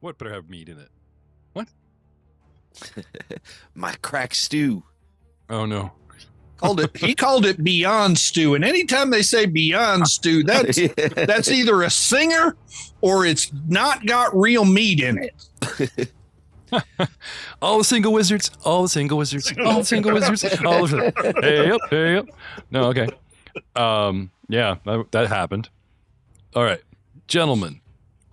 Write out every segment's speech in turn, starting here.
What better have meat in it? What? My crack stew. Oh no. He called it Beyond Stew, and anytime they say Beyond Stew, that's either a singer or it's not got real meat in it. All the single wizards. All the single wizards. All the single wizards. All the hey up, hey up. No, okay. Yeah, that happened. All right, gentlemen,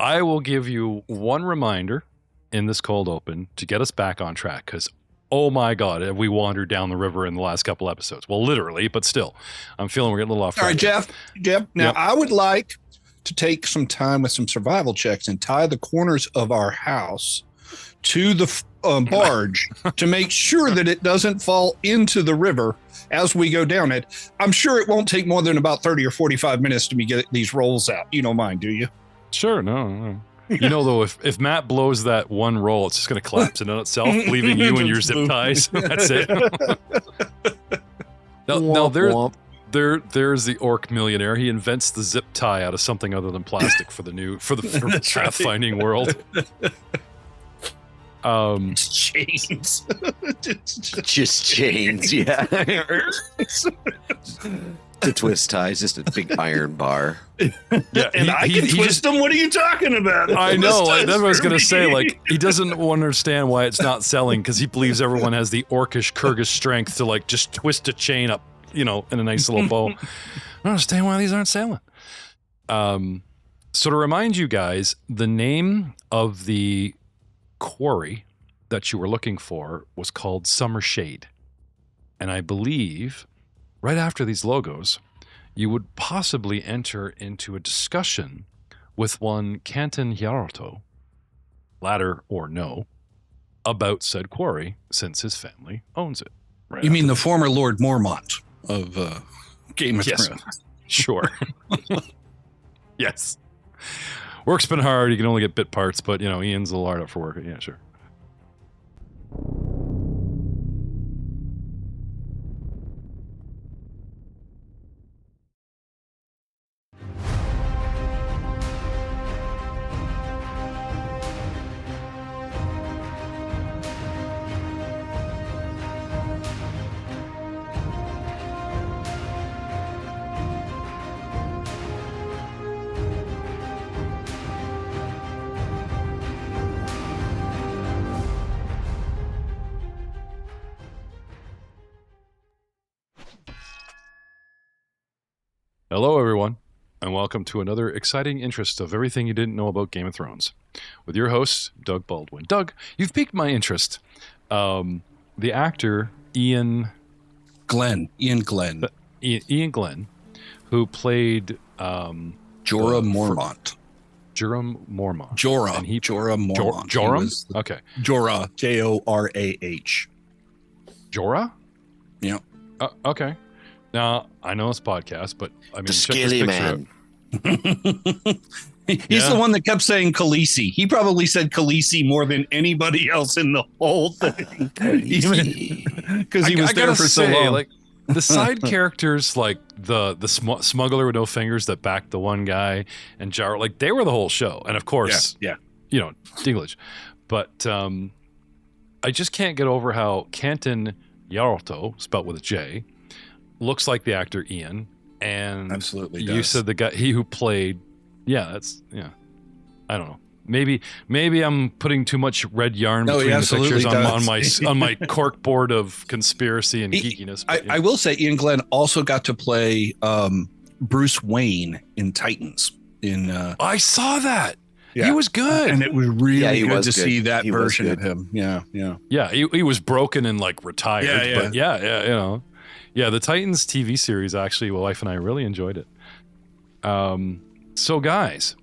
I will give you one reminder in this cold open to get us back on track, because oh my God, have we wandered down the river in the last couple episodes? Well, literally, but still, I'm feeling we're getting a little off track. All right, Jeff. Now, I would like to take some time with some survival checks and tie the corners of our house to the barge to make sure that it doesn't fall into the river as we go down it. I'm sure it won't take more than about 30 or 45 minutes to me get these rolls out. You don't mind, do you? Sure, no. You know, though, if Matt blows that one roll, it's just going to collapse in on itself, leaving you and your zip ties. That's it. Now there's the orc millionaire. He invents the zip tie out of something other than plastic for the pathfinding world. Chains. Just chains, yeah. To twist ties, just a big iron bar. Yeah, and I can twist them. What are you talking about? I know. That's what I was going to say. Like, he doesn't understand why it's not selling, because he believes everyone has the orcish Kyrgyz strength to like just twist a chain up, in a nice little bow. I don't understand why these aren't selling. So to remind you guys, the name of the quarry that you were looking for was called Summer Shade. And I believe right after these logos, you would possibly enter into a discussion with one Canton Hierarto, latter or no, about said quarry, since his family owns it. Right, you mean the former Lord Mormont of Game of Thrones? Sure. Yes. Work's been hard. You can only get bit parts, but, Ian's a little hard up for work. Yeah, sure. Hello, everyone, and welcome to another exciting interest of everything you didn't know about Game of Thrones, with your host, Doug Baldwin. Doug, you've piqued my interest. The actor, Ian Glenn, who played Jorah Mormont. Jorah Mormont. Jorah Mormont. Jorah? Okay. Jorah, Jorah. Jorah? Yeah. Okay. Now, I know it's podcast, but I mean, the scaly man. He's the one that kept saying Khaleesi. He probably said Khaleesi more than anybody else in the whole thing. Because he was there for so long. Like, the side characters, like the smuggler with no fingers that backed the one guy, and Jar, like, they were the whole show. And of course, Dinklage. But I just can't get over how Canton Hierarto, spelt with a J, looks like the actor Ian, and absolutely you said the guy who played. I don't know. Maybe I'm putting too much red yarn between the pictures on my cork board of conspiracy and geekiness. I will say Ian Glenn also got to play Bruce Wayne in Titans. I saw that. Yeah. He was good, and it was really good to see that version of him. Yeah. He was broken and like retired. But yeah, the Titans TV series, actually, my wife and I really enjoyed it. So, guys,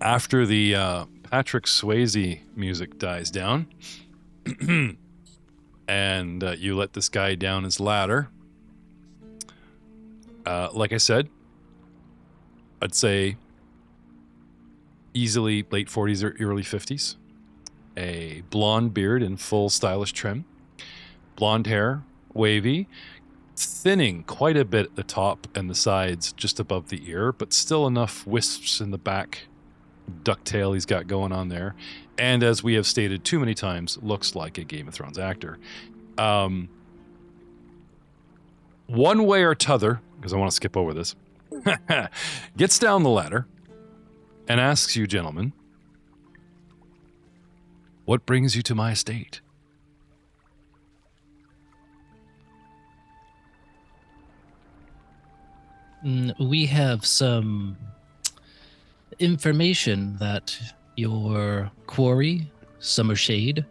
after the Patrick Swayze music dies down, and you let this guy down his ladder, like I said, I'd say easily late 40s or early 50s, a blonde beard in full stylish trim, blonde hair, wavy, thinning quite a bit at the top and the sides just above the ear, but still enough wisps in the back ducktail he's got going on there. And as we have stated too many times, looks like a Game of Thrones actor. One way or t'other, because I want to skip over this, gets down the ladder and asks you, gentlemen, what brings you to my estate? We have some information that your quarry, Summer Shade,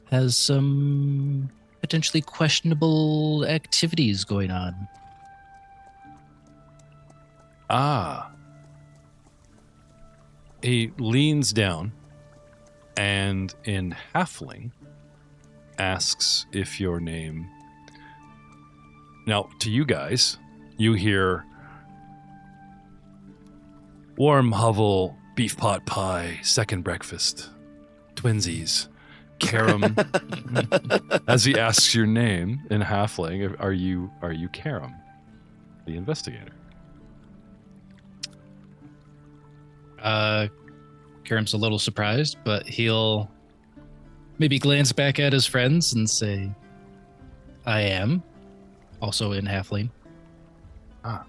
has some potentially questionable activities going on. Ah. He leans down and in Halfling asks if your name... Now, to you guys, you hear warm hovel, beef pot pie, second breakfast, twinsies, carom. As he asks your name in Halfling, are you Carom, the investigator? Karam's a little surprised, but he'll maybe glance back at his friends and say, I am, also in Halfling. Ah.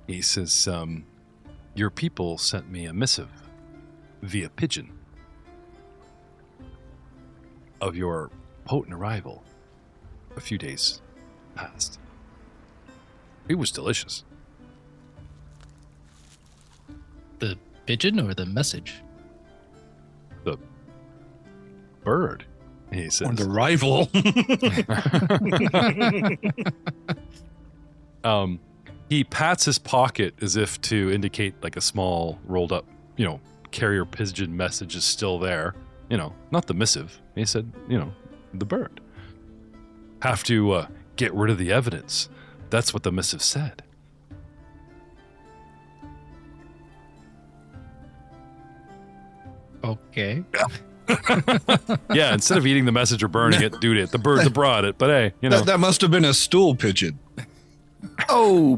He says, your people sent me a missive via pigeon of your potent arrival a few days past. It was delicious. The pigeon or the message? The bird, he says. On the rival. He pats his pocket as if to indicate like a small rolled up, carrier pigeon message is still there. Not the missive. He said, the bird. Have to get rid of the evidence. That's what the missive said. Okay. Yeah, instead of eating the message or burning it, dude, the bird that brought it. But hey, That must have been a stool pigeon. Oh,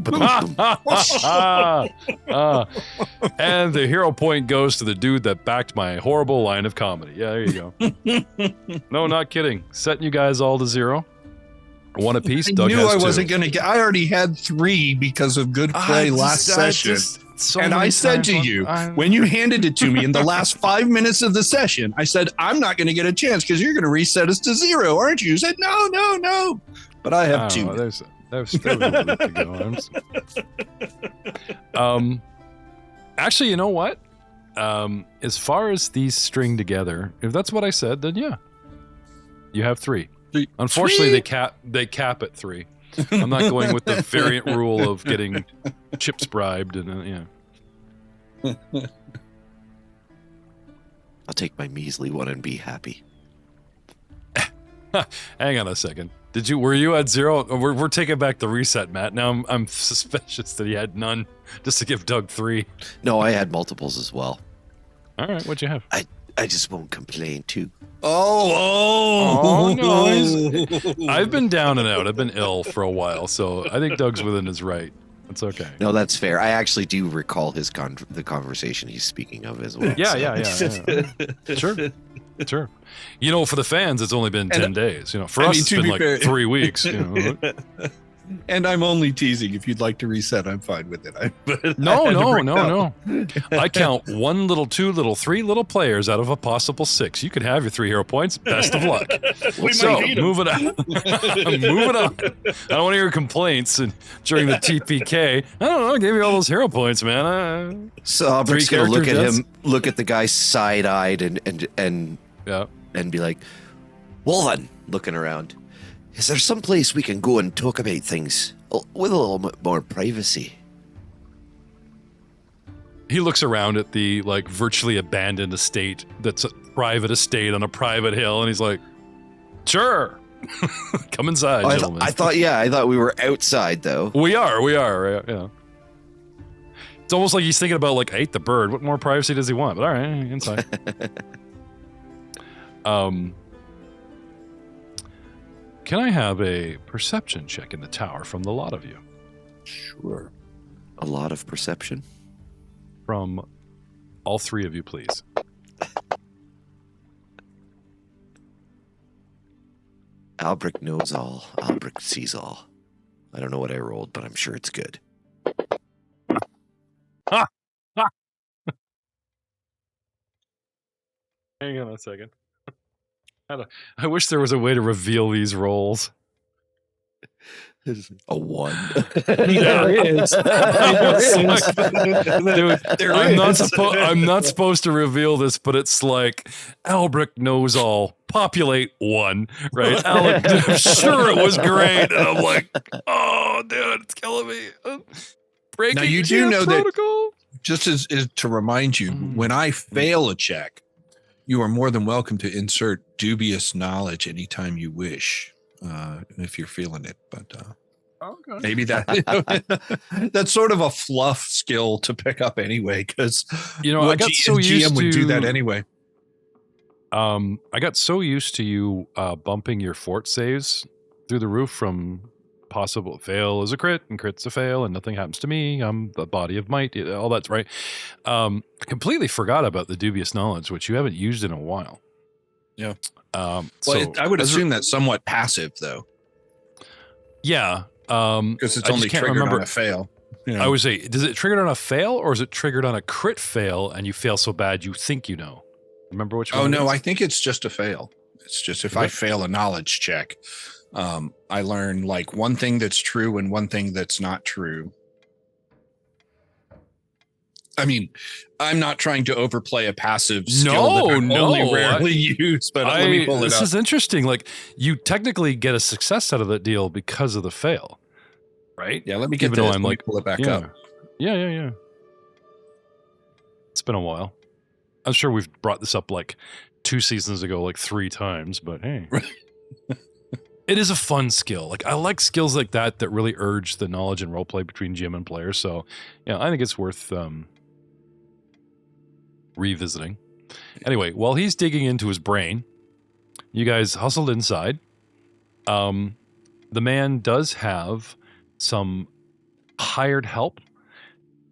and the hero point goes to the dude that backed my horrible line of comedy. Yeah, there you go. No, not kidding. Setting you guys all to 0. One apiece. I Doug knew has I 2. wasn't going to get. I already had 3 because of good play last session. And I said to you, when you handed it to me in the last 5 minutes of the session, I said, I'm not going to get a chance because you're going to reset us to 0, aren't you? You said, no. But I have 2. That was a week ago. Actually, you know what? As far as these string together, if that's what I said, then yeah, you have 3. Unfortunately, they cap at 3. I'm not going with the variant rule of getting chips bribed and I'll take my measly one and be happy. Hang on a second. Were you at 0? We're taking back the reset, Matt. Now I'm suspicious that he had none just to give Doug 3. No, I had multiples as well. All right, what'd you have? I just won't complain too. Oh no! I've been down and out. I've been ill for a while, so I think Doug's within his right. That's okay. No, that's fair. I actually do recall the conversation he's speaking of as well. Yeah. Sure. For the fans, it's only been 10 days. For us, it's been like fair, 3 weeks. And I'm only teasing. If you'd like to reset, I'm fine with it. No. I count 1 little, 2 little, 3 little players out of a possible 6. You can have your 3 hero points. Best of luck. Moving on. Moving on. I don't want to hear complaints during the TPK. I don't know. I gave you all those hero points, man. So I'm just gonna look at him, look at the guy side-eyed, and be like, "Well then," looking around. Is there some place we can go and talk about things with a little bit more privacy? He looks around at the virtually abandoned estate that's a private estate on a private hill, and he's like, "Sure, come inside, gentlemen." I thought we were outside though. We are, right? Yeah. It's almost like he's thinking about I ate the bird. What more privacy does he want? But all right, inside. Can I have a perception check in the tower from the lot of you? Sure. A lot of perception. From All three of you, please. Albrecht knows all. Albrecht sees all. I don't know what I rolled, but I'm sure it's good. Hang on a second. I wish there was a way to reveal these rolls. A 1. There is. Dude, I'm not supposed to reveal this, but it's like Albrecht knows all. Populate 1, right? Alec, I'm sure it was great. And I'm like, oh, dude, it's killing me. Breaking now you do know protocol. that. Just as to remind you, when I fail a check, you are more than welcome to insert dubious knowledge anytime you wish, if you're feeling it. But okay. maybe that's sort of a fluff skill to pick up anyway, because I got so used GM to would do that anyway. I got so used to you bumping your fort saves through the roof from possible fail is a crit and crit's a fail and nothing happens to me. I'm the body of might. All that's right. I completely forgot about the dubious knowledge, which you haven't used in a while. Yeah. So I would assume that's somewhat passive, though. Yeah. Because it's only triggered on a fail. You know? I would say, does it trigger on a fail or is it triggered on a crit fail and you fail so bad you think you know? Remember which one? Oh, no, I think it's just a fail. It's just if I fail a knowledge check, I learn like one thing that's true and one thing that's not true. I mean, I'm not trying to overplay a passive skill that I only rarely use, but let me pull it up. This is interesting. Like, you technically get a success out of that deal because of the fail, right? Yeah, let me get this. I'm like, pull it back up. Yeah. It's been a while. I'm sure we've brought this up like 2 seasons ago, like 3 times, but hey. It is a fun skill. Like, I like skills like that really urge the knowledge and roleplay between GM and players. So, yeah, I think it's worth revisiting. Anyway, while he's digging into his brain, you guys hustled inside. The man does have some hired help,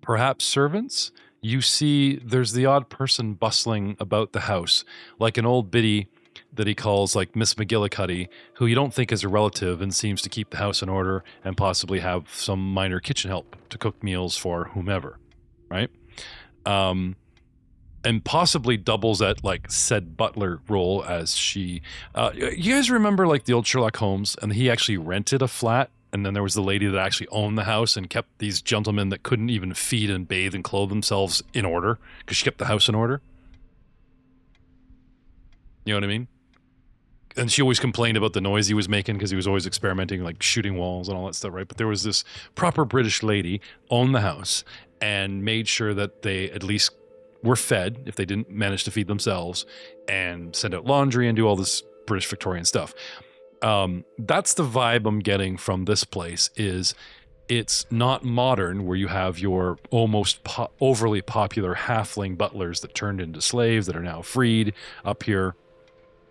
perhaps servants. You see there's the odd person bustling about the house, like an old biddy that he calls like Miss McGillicuddy, who you don't think is a relative and seems to keep the house in order and possibly have some minor kitchen help to cook meals for whomever, right? And possibly doubles at like said butler role as she... you guys remember like the old Sherlock Holmes and he actually rented a flat and then there was the lady that actually owned the house and kept these gentlemen that couldn't even feed and bathe and clothe themselves in order because she kept the house in order? You know what I mean? And she always complained about the noise he was making because he was always experimenting, like shooting walls and all that stuff, right? But there was this proper British lady owned the house and made sure that they at least were fed if they didn't manage to feed themselves and send out laundry and do all this British Victorian stuff. That's the vibe I'm getting from this place is it's not modern where you have your almost overly popular halfling butlers that turned into slaves that are now freed up here.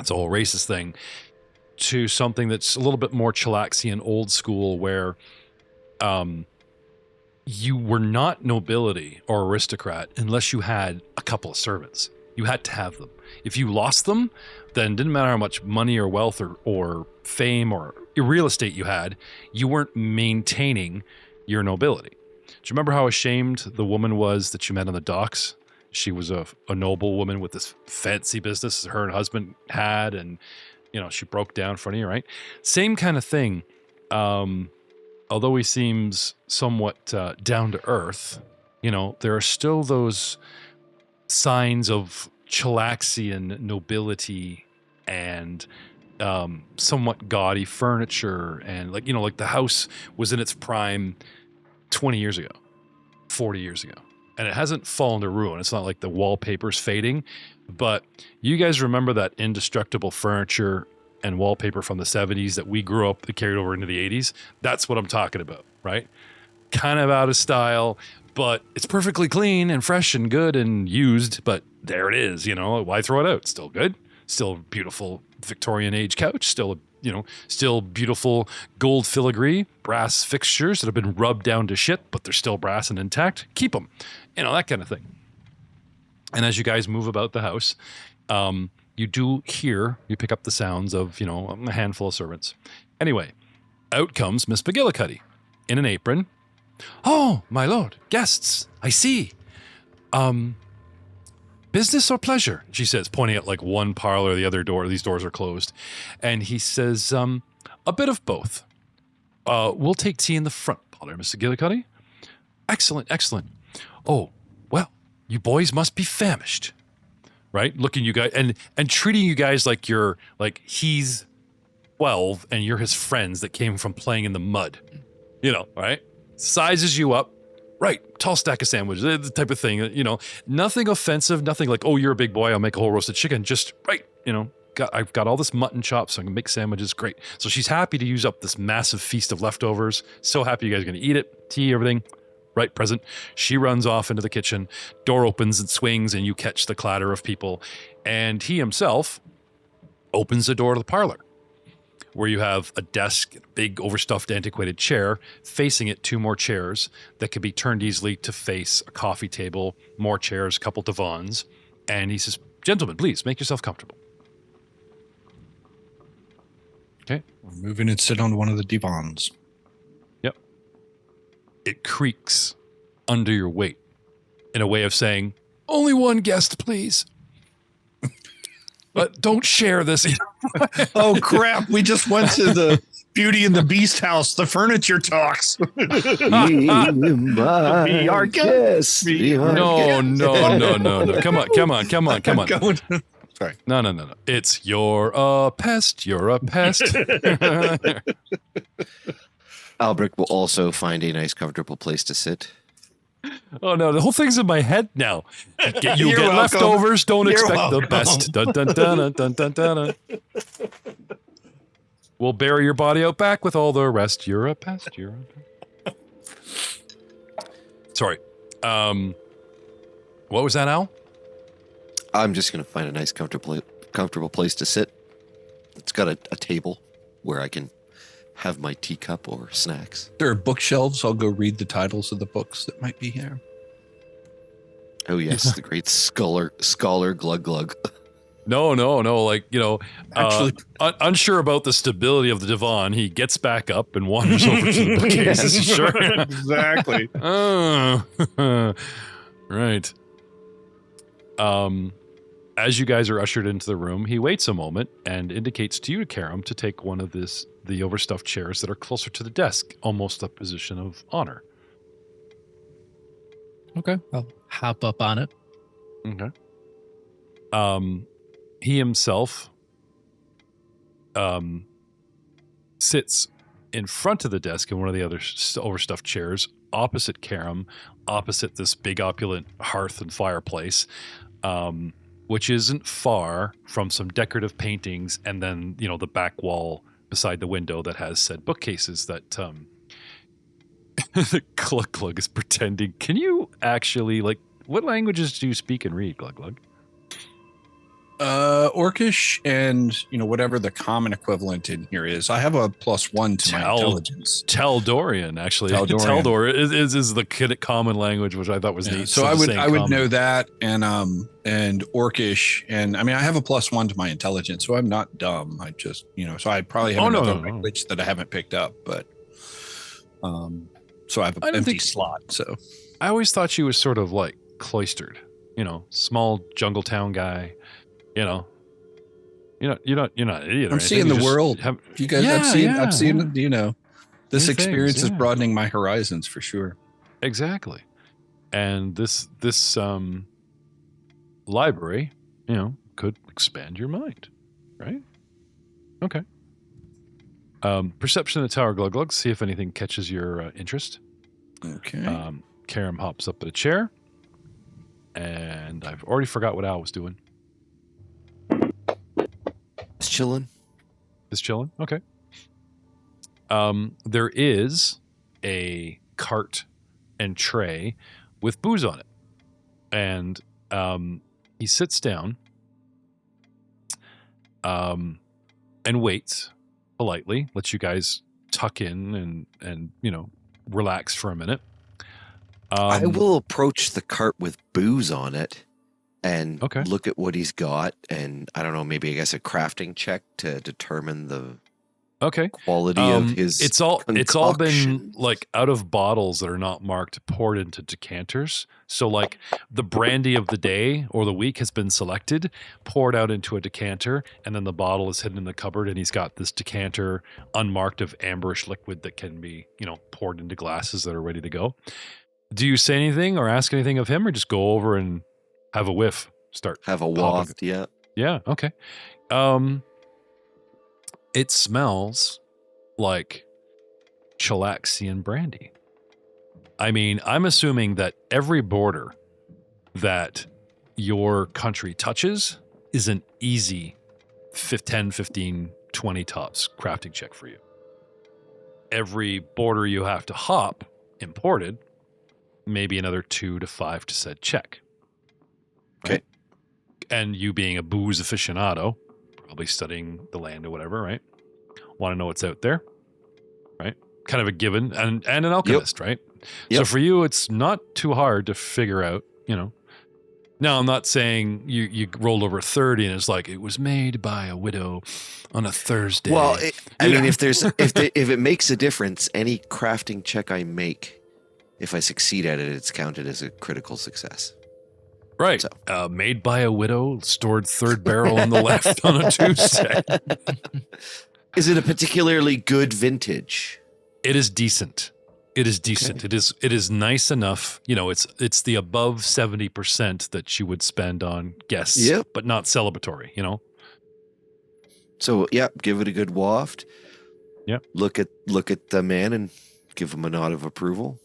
It's a whole racist thing to something that's a little bit more chillaxian old school where you were not nobility or aristocrat unless you had a couple of servants. You had to have them. If you lost them, then it didn't matter how much money or wealth or fame or real estate you had, you weren't maintaining your nobility. Do you remember how ashamed the woman was that you met on the docks? She was a noble woman with this fancy business her and husband had, and she broke down in front of you, right? Same kind of thing. Although he seems somewhat down to earth, there are still those signs of chillaxian nobility and somewhat gaudy furniture, and like the house was in its prime 20 years ago, 40 years ago. And it hasn't fallen to ruin. It's not like the wallpaper's fading, but you guys remember that indestructible furniture and wallpaper from the 70s that we grew up that carried over into the 80s? That's what I'm talking about, right? Kind of out of style, but it's perfectly clean and fresh and good and used, but there it is, why throw it out? It's still good. Still a beautiful Victorian age couch, still beautiful gold filigree, brass fixtures that have been rubbed down to shit, but they're still brass and intact. Keep them. That kind of thing. And as you guys move about the house, you pick up the sounds of, a handful of servants. Anyway, out comes Miss McGillicuddy in an apron. "Oh, my lord, guests, I see. Business or pleasure?" she says, pointing at like one parlor, the other door. These doors are closed. And he says, "A bit of both. We'll take tea in the front parlor, Mr. Gillicuddy." "Excellent, excellent. Oh, well, you boys must be famished." Right? Looking you guys and treating you guys like he's 12 and you're his friends that came from playing in the mud. Right? Sizes you up. Right, tall stack of sandwiches, the type of thing, nothing offensive, nothing like, "Oh, you're a big boy, I'll make a whole roasted chicken." Just, right, I've got all this mutton chops, so I can make sandwiches, great. So she's happy to use up this massive feast of leftovers, so happy you guys are going to eat it, tea, everything, right, present. She runs off into the kitchen, door opens and swings, and you catch the clatter of people, and he himself opens the door to the parlor, where you have a desk, a big overstuffed antiquated chair, facing it 2 more chairs that could be turned easily to face a coffee table, more chairs, a couple divans. And he says, "Gentlemen, please make yourself comfortable." Okay. We're moving and sit on one of the divans. Yep. It creaks under your weight in a way of saying, "Only one guest, please. But don't share this." Oh, crap. We just went to the Beauty and the Beast house. The furniture talks. Be our guest. No. Come on. Sorry. No. It's you're a pest. You're a pest. Albrecht will also find a nice, comfortable place to sit. Oh no, the whole thing's in my head now. You'll You're get welcome. leftovers, don't You're expect welcome. the best. Dun, dun, dun, dun, dun, dun, dun. We'll bury your body out back with all the rest. You're a pest. Sorry. What was that, Al? I'm just going to find a nice, comfortable place to sit. It's got a table where I can have my teacup or snacks. There are bookshelves. I'll go read the titles of the books that might be here. Oh yes, the great scholar Glug Glug. No. Like, Actually, unsure about the stability of the divan, he gets back up and wanders over to the bookcases. Sure. Exactly. Oh, right. As you guys are ushered into the room, he waits a moment and indicates to you, Karam, to take one of the overstuffed chairs that are closer to the desk, almost a position of honor. Okay, I'll hop up on it. Okay. He himself sits in front of the desk in one of the other overstuffed chairs, opposite Karam, opposite this big opulent hearth and fireplace, which isn't far from some decorative paintings, and then, the back wall beside the window that has said bookcases that Glug Glug is pretending. Can you actually, what languages do you speak and read, Glug Glug? Orcish and, whatever the common equivalent in here is. I have a +1 to my intelligence. Teldorian, actually. Teldorian. Teldor is the common language, which I thought was neat. So I would know that, and Orcish, and I have a +1 to my intelligence, so I'm not dumb. I just, so I probably have another language that I haven't picked up, but so I have an empty slot. So I always thought she was sort of like cloistered, small jungle town guy. You're not an idiot. I'm seeing the world. You guys, I've seen. This New experience things, is broadening my horizons for sure. Exactly, and this library, could expand your mind, right? Okay. Perception of the tower, Glug Glug. See if anything catches your interest. Okay. Karam hops up at a chair, and I've already forgot what Al was doing. Just Is chilling. chilling? Okay. There is a cart and tray with booze on it. And he sits down and waits politely, lets you guys tuck in and relax for a minute. I will approach the cart with booze on it and look at what he's got, and I don't know, maybe I guess a crafting check to determine the quality of his it's all been like out of bottles that are not marked, poured into decanters. So like the brandy of the day or the week has been selected, poured out into a decanter, and then the bottle is hidden in the cupboard, and he's got this decanter unmarked of amberish liquid that can be, poured into glasses that are ready to go. Do you say anything or ask anything of him, or just go over and have a whiff? Have a waft, yeah. Yeah, okay. It smells like Chilaxian brandy. I mean, I'm assuming that every border that your country touches is an easy 10, 15, 20 tops crafting check for you. Every border you have to hop, imported, maybe another 2 to 5 to said check. Right? Okay. And you being a booze aficionado, probably studying the land or whatever, right? Want to know what's out there, right? Kind of a given, and an alchemist, right? Yep. So for you, it's not too hard to figure out, Now, I'm not saying you rolled over 30 and it's like, it was made by a widow on a Thursday. Well, I mean, if it makes a difference, any crafting check I make, if I succeed at it, it's counted as a critical success. Right. So. Made by a widow, stored third barrel on the left on a Tuesday. Is it a particularly good vintage? It is decent. It is decent. Okay. It is nice enough. It's the above 70% that you would spend on guests, but not celebratory, So, give it a good waft. Yeah. Look at the man and give him a nod of approval.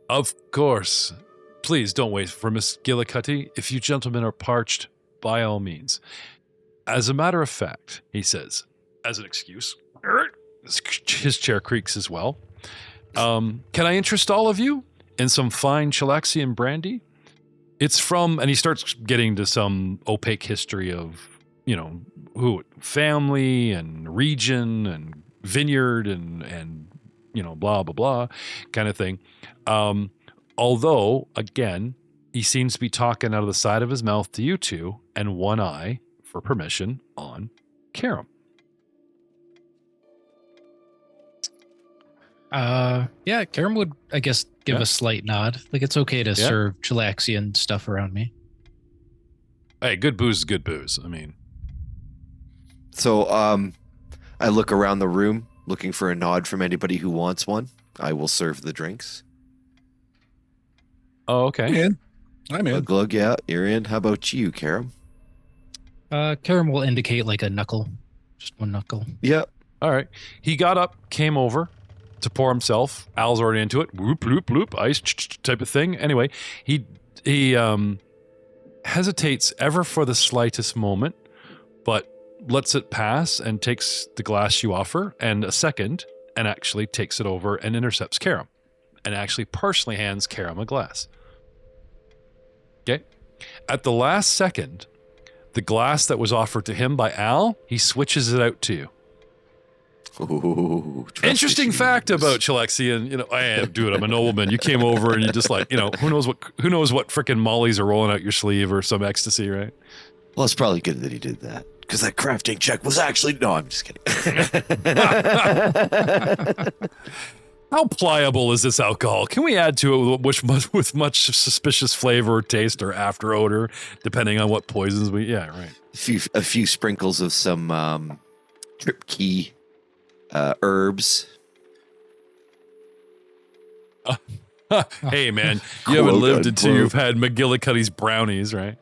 Of course. Please don't wait for Miss Gillicuddy. If you gentlemen are parched, by all means. As a matter of fact, he says, as an excuse, his chair creaks as well. Can I interest all of you in some fine Chilaxian brandy? It's from, and he starts getting to some opaque history of, family and region and vineyard and blah, blah, blah kind of thing. Although, again, he seems to be talking out of the side of his mouth to you two and one eye, for permission, on Karam. Karam would, I guess, give a slight nod. Like, it's okay to serve Chilaxian stuff around me. Hey, good booze is good booze. I mean. So, I look around the room, looking for a nod from anybody who wants one. I will serve the drinks. Oh, okay. I'm in. Glug, yeah, you're in. How about you, Karam? Karam will indicate like a knuckle. Just one knuckle. Yep. All right. He got up, came over to pour himself. Al's already into it. Whoop, whoop, whoop, ice type of thing. Anyway, he hesitates ever for the slightest moment, but lets it pass and takes the glass you offer and a second and actually takes it over and intercepts Karam and actually personally hands Karam a glass. Okay. At the last second, the glass that was offered to him by Al, he switches it out to you. Ooh, interesting fact about Chilaxian, dude, I'm a nobleman. You came over and you just like, who knows what freaking mollies are rolling out your sleeve or some ecstasy, right? Well, it's probably good that he did that because that crafting check was actually, no, I'm just kidding. How pliable is this alcohol? Can we add to it with much suspicious flavor or taste or after odor, depending on what poisons right. A few sprinkles of some trip key herbs. Hey, man, you haven't lived until you've had McGillicuddy's brownies, right?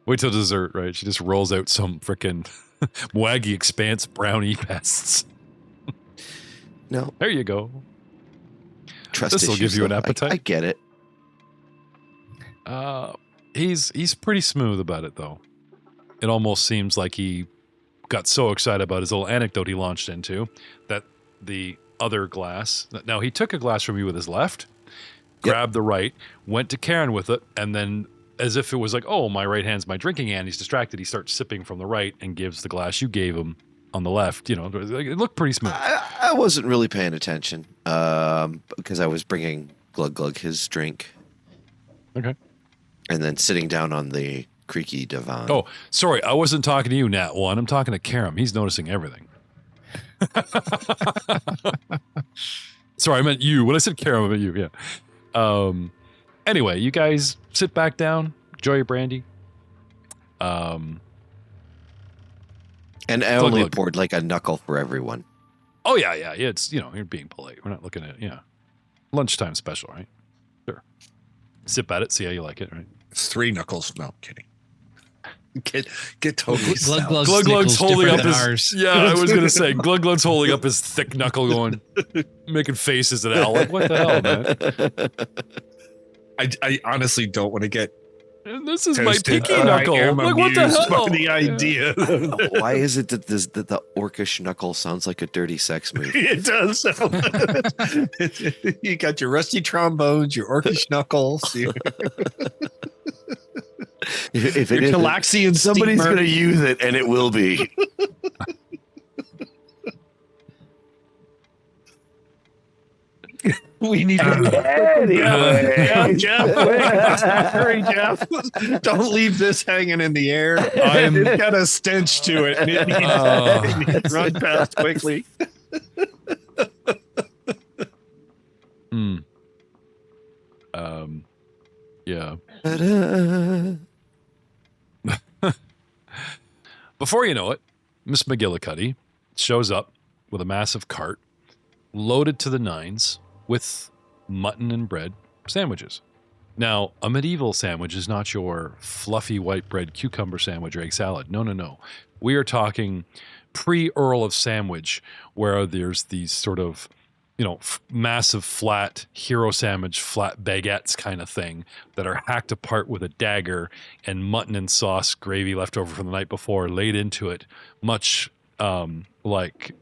Wait till dessert, right? She just rolls out some frickin' Mwagi Expanse brownie pests. No. There you go. Trust this will give you an appetite. I get it. He's pretty smooth about it, though. It almost seems like he got so excited about his little anecdote he launched into that the other glass. Now, he took a glass from you with his left, grabbed the right, went to Karen with it, and then as if it was like, oh, my right hand's my drinking hand, he's distracted. He starts sipping from the right and gives the glass you gave him on the left. It looked pretty smooth. I wasn't really paying attention because I was bringing Glug his drink. Okay. And then sitting down on the creaky divan. Oh, sorry. I wasn't talking to you, Nat 1. I'm talking to Karam. He's noticing everything. Sorry, I meant you. When I said Karam, I meant you. Yeah. Anyway, you guys sit back down. Enjoy your brandy. And I only poured like a knuckle for everyone. Oh, yeah. It's, you're being polite. We're not looking at, lunchtime special, right? Sure. Sip at it, see how you like it, right? It's 3 knuckles. No, I'm kidding. Get totally Glug Glug's holding up his... Yeah, I was going to say, Glug Glug's holding up his thick knuckle going, making faces at Al. Like, what the hell, man? I honestly don't want to get... This is my pinky knuckle. Like, what the hell? The idea. Why is it that the orcish knuckle sounds like a dirty sex movie? It does. You got your rusty trombones, your orcish knuckles. If your Calaxian, somebody's going to use it, and it will be. We need to anyway. Jeff. Hurry, Jeff. Don't leave this hanging in the air. It's got a stench to it, and it needs to run past quickly. Yeah. Before you know it, Miss McGillicuddy shows up with a massive cart loaded to the nines with mutton and bread sandwiches. Now, a medieval sandwich is not your fluffy white bread cucumber sandwich or egg salad. No. We are talking pre-Earl of Sandwich, where there's these sort of, massive flat hero sandwich, flat baguettes kind of thing that are hacked apart with a dagger and mutton and sauce gravy left over from the night before laid into it, much like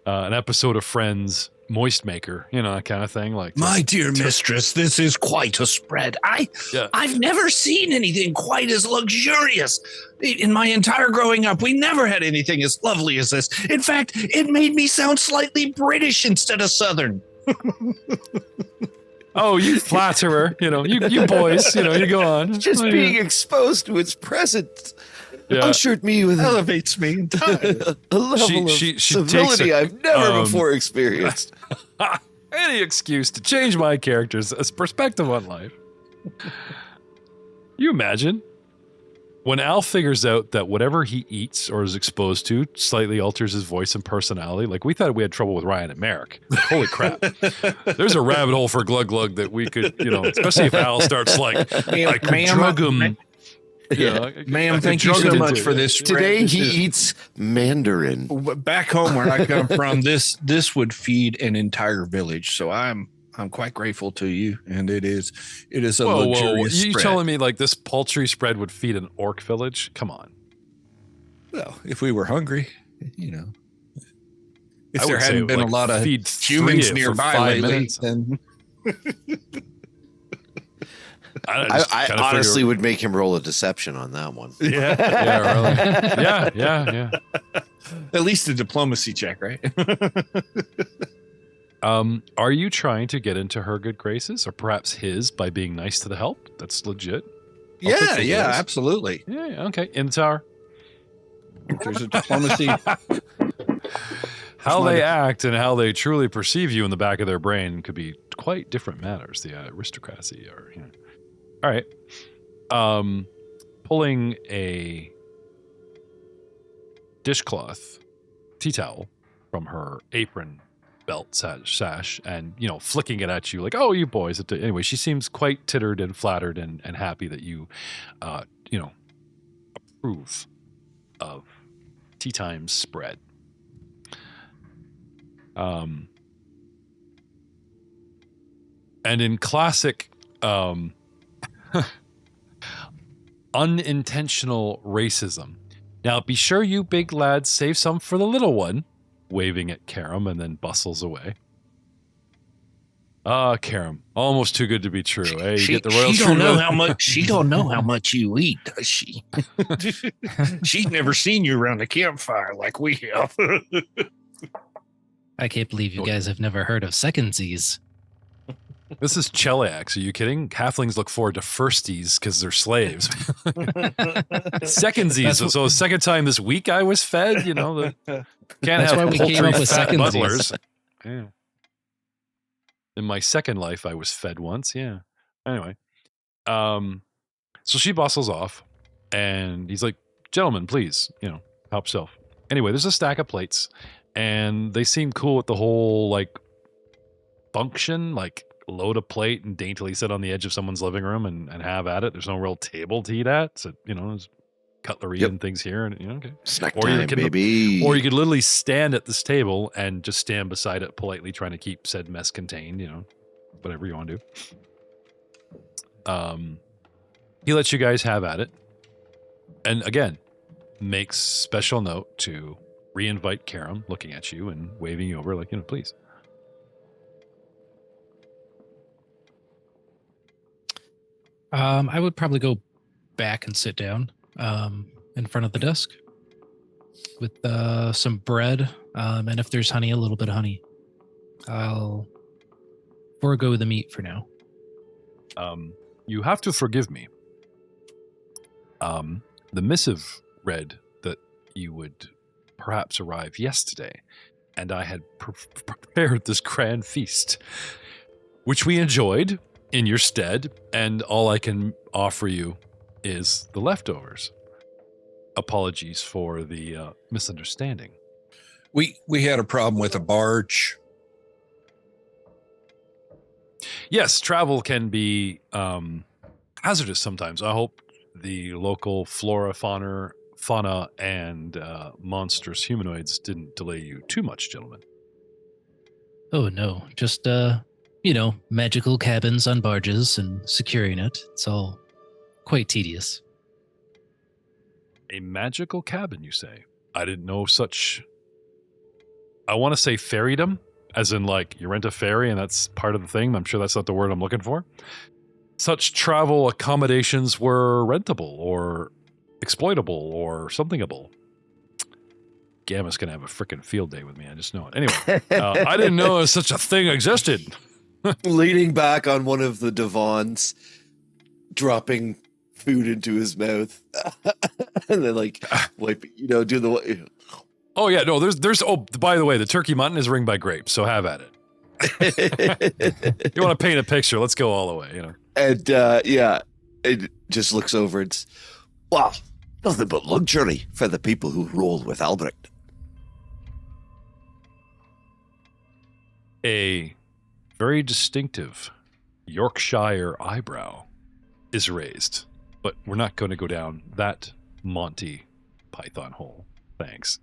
an episode of Friends, Moist Maker, that kind of thing. Like, my dear mistress, this is quite a spread. I've never seen anything quite as luxurious. In my entire growing up, we never had anything as lovely as this. In fact, it made me sound slightly British instead of Southern. Oh, you flatterer. You boys, you go on. Just being exposed to its presence. Yeah. Ushered me with elevates me entirely. A level of civility I've never before experienced. Any excuse to change my character's perspective on life. You imagine when Al figures out that whatever he eats or is exposed to slightly alters his voice and personality. Like, we thought we had trouble with Ryan and Merrick. Holy crap. There's a rabbit hole for Glug Glug that we could, especially if Al starts like drug him. Yeah, ma'am, thank you so much for this. Today he eats Mandarin. Back home where I come from, this would feed an entire village. So I'm quite grateful to you, and it is a luxurious spread. You telling me like this paltry spread would feed an orc village? Come on. Well, if we were hungry, if there hadn't been a lot of humans nearby lately, then. I honestly would make him roll a deception on that one. Yeah, really. Yeah. At least a diplomacy check, right? Are you trying to get into her good graces, or perhaps his, by being nice to the help? That's legit. Yeah, absolutely. Yeah, okay. In the tower. There's a diplomacy. How they act and how they truly perceive you in the back of their brain could be quite different matters. The aristocracy, or all right. Pulling a dishcloth tea towel from her apron belt sash and, flicking it at you like, oh, you boys. Anyway, she seems quite tittered and flattered and happy that you, approve of tea time spread. And in classic, unintentional racism. Now, be sure you big lads save some for the little one, waving at Karam, and then bustles away. Karam, almost too good to be true. Hey, you get the royal she don't know how much. She don't know how much you eat, does she? She's never seen you around a campfire like we have. I can't believe you guys have never heard of secondsies. This is Cheliax. Are you kidding? Halflings look forward to firsties because they're slaves. Secondsies. So second time this week I was fed. You know, can't That's have why we came poultry up with fat secondsies. butlers. Yeah. In my second life, I was fed once. Yeah. Anyway, so she bustles off, and he's like, "Gentlemen, please, help yourself." Anyway, there's a stack of plates, and they seem cool with the whole like function, like load a plate and daintily sit on the edge of someone's living room and have at it. There's no real table to eat at, so there's cutlery and things here, and okay. Snack time, baby. Or you could literally stand at this table and just stand beside it politely, trying to keep said mess contained. Whatever you want to do. He lets you guys have at it, and again, makes special note to re-invite Karam, looking at you and waving you over, like, please. I would probably go back and sit down in front of the desk with some bread, and if there's honey, a little bit of honey. I'll forego the meat for now. You have to forgive me. The missive read that you would perhaps arrive yesterday, and I had prepared this grand feast, which we enjoyed in your stead, and all I can offer you is the leftovers. Apologies for the misunderstanding. We had a problem with a barge. Yes, travel can be hazardous sometimes. I hope the local flora, fauna, and monstrous humanoids didn't delay you too much, gentlemen. Oh, no. Just, magical cabins on barges and securing it. It's all quite tedious. A magical cabin, you say? I didn't know such... I want to say fairydom, as in like you rent a ferry and that's part of the thing. I'm sure that's not the word I'm looking for. Such travel accommodations were rentable or exploitable or somethingable. Gamma's going to have a freaking field day with me. I just know it. Anyway, I didn't know such a thing existed. Leaning back on one of the divans, dropping food into his mouth, and then like wipe, do the. Oh yeah, no. There's. Oh, by the way, the turkey mutton is ringed by grapes, so have at it. You want to paint a picture? Let's go all the way. And it just looks over. It's wow, nothing but luxury for the people who roll with Albrecht. A very distinctive Yorkshire eyebrow is raised, but we're not going to go down that Monty Python hole. Thanks.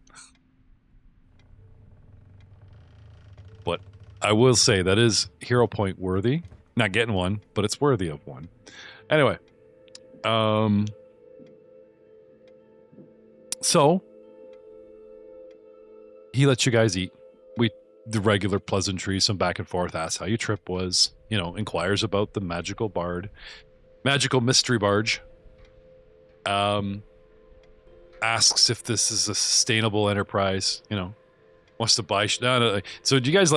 But I will say that is hero point worthy. Not getting one, but it's worthy of one. Anyway, so he lets you guys eat. The regular pleasantries, some back and forth, asks how your trip was, inquires about the magical mystery barge, asks if this is a sustainable enterprise, wants to buy. No. So do you guys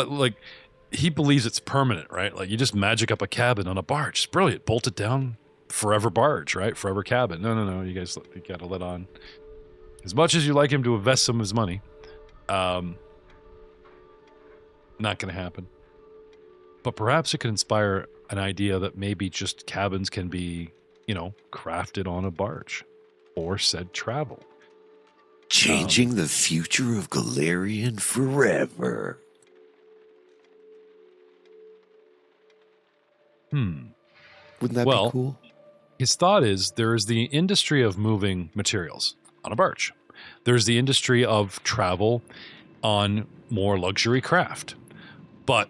he believes it's permanent, right? Like you just magic up a cabin on a barge. It's brilliant. Bolt it down, forever barge, right? Forever cabin. No. You guys got to let on. As much as you like him to invest some of his money, not going to happen. But perhaps it could inspire an idea that maybe just cabins can be, crafted on a barge or said travel. Changing the future of Galarian forever. Wouldn't that be cool? His thought is there is the industry of moving materials on a barge. There's the industry of travel on more luxury craft. But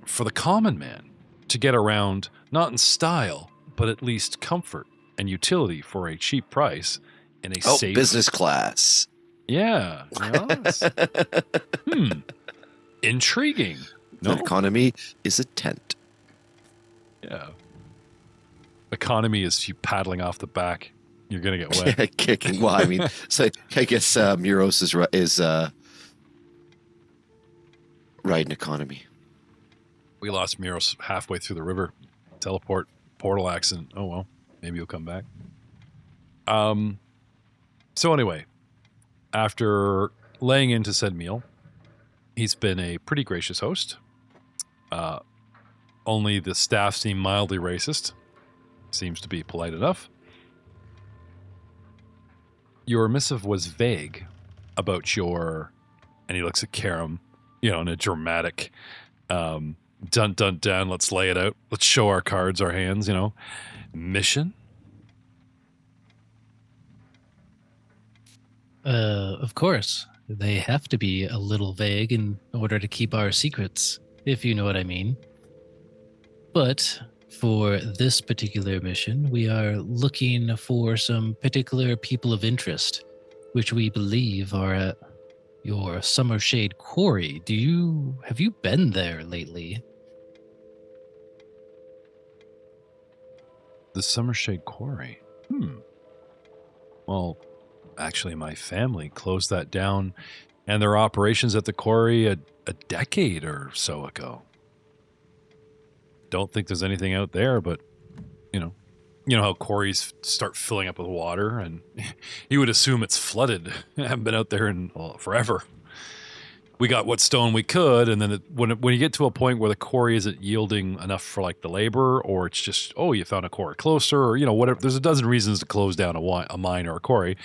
for the common man to get around, not in style, but at least comfort and utility for a cheap price in a safe business class. Yeah. Intriguing. No? The economy is a tent. Yeah. Economy is you paddling off the back. You're going to get wet. Kicking. Well, I mean, so I guess Muros is riding economy. We lost Miros halfway through the river. Teleport, portal accident. Oh, well, maybe he'll come back. So anyway, after laying into said meal, he's been a pretty gracious host. Only the staff seem mildly racist. Seems to be polite enough. Your missive was vague about your, and he looks at Karam, in a dramatic, dun dun dun, let's lay it out. Let's show our cards, our hands, mission. Of course. They have to be a little vague in order to keep our secrets, if you know what I mean. But for this particular mission, we are looking for some particular people of interest, which we believe are at your Summershade Quarry. Have you been there lately? The Summershade Quarry? Well, actually, my family closed that down and their operations at the quarry a decade or so ago. Don't think there's anything out there, but you know how quarries start filling up with water, and you would assume it's flooded. I haven't been out there in forever. We got what stone we could, and then when you get to a point where the quarry isn't yielding enough for like the labor, or it's just you found a quarry closer, or whatever. There's a dozen reasons to close down a mine or a quarry.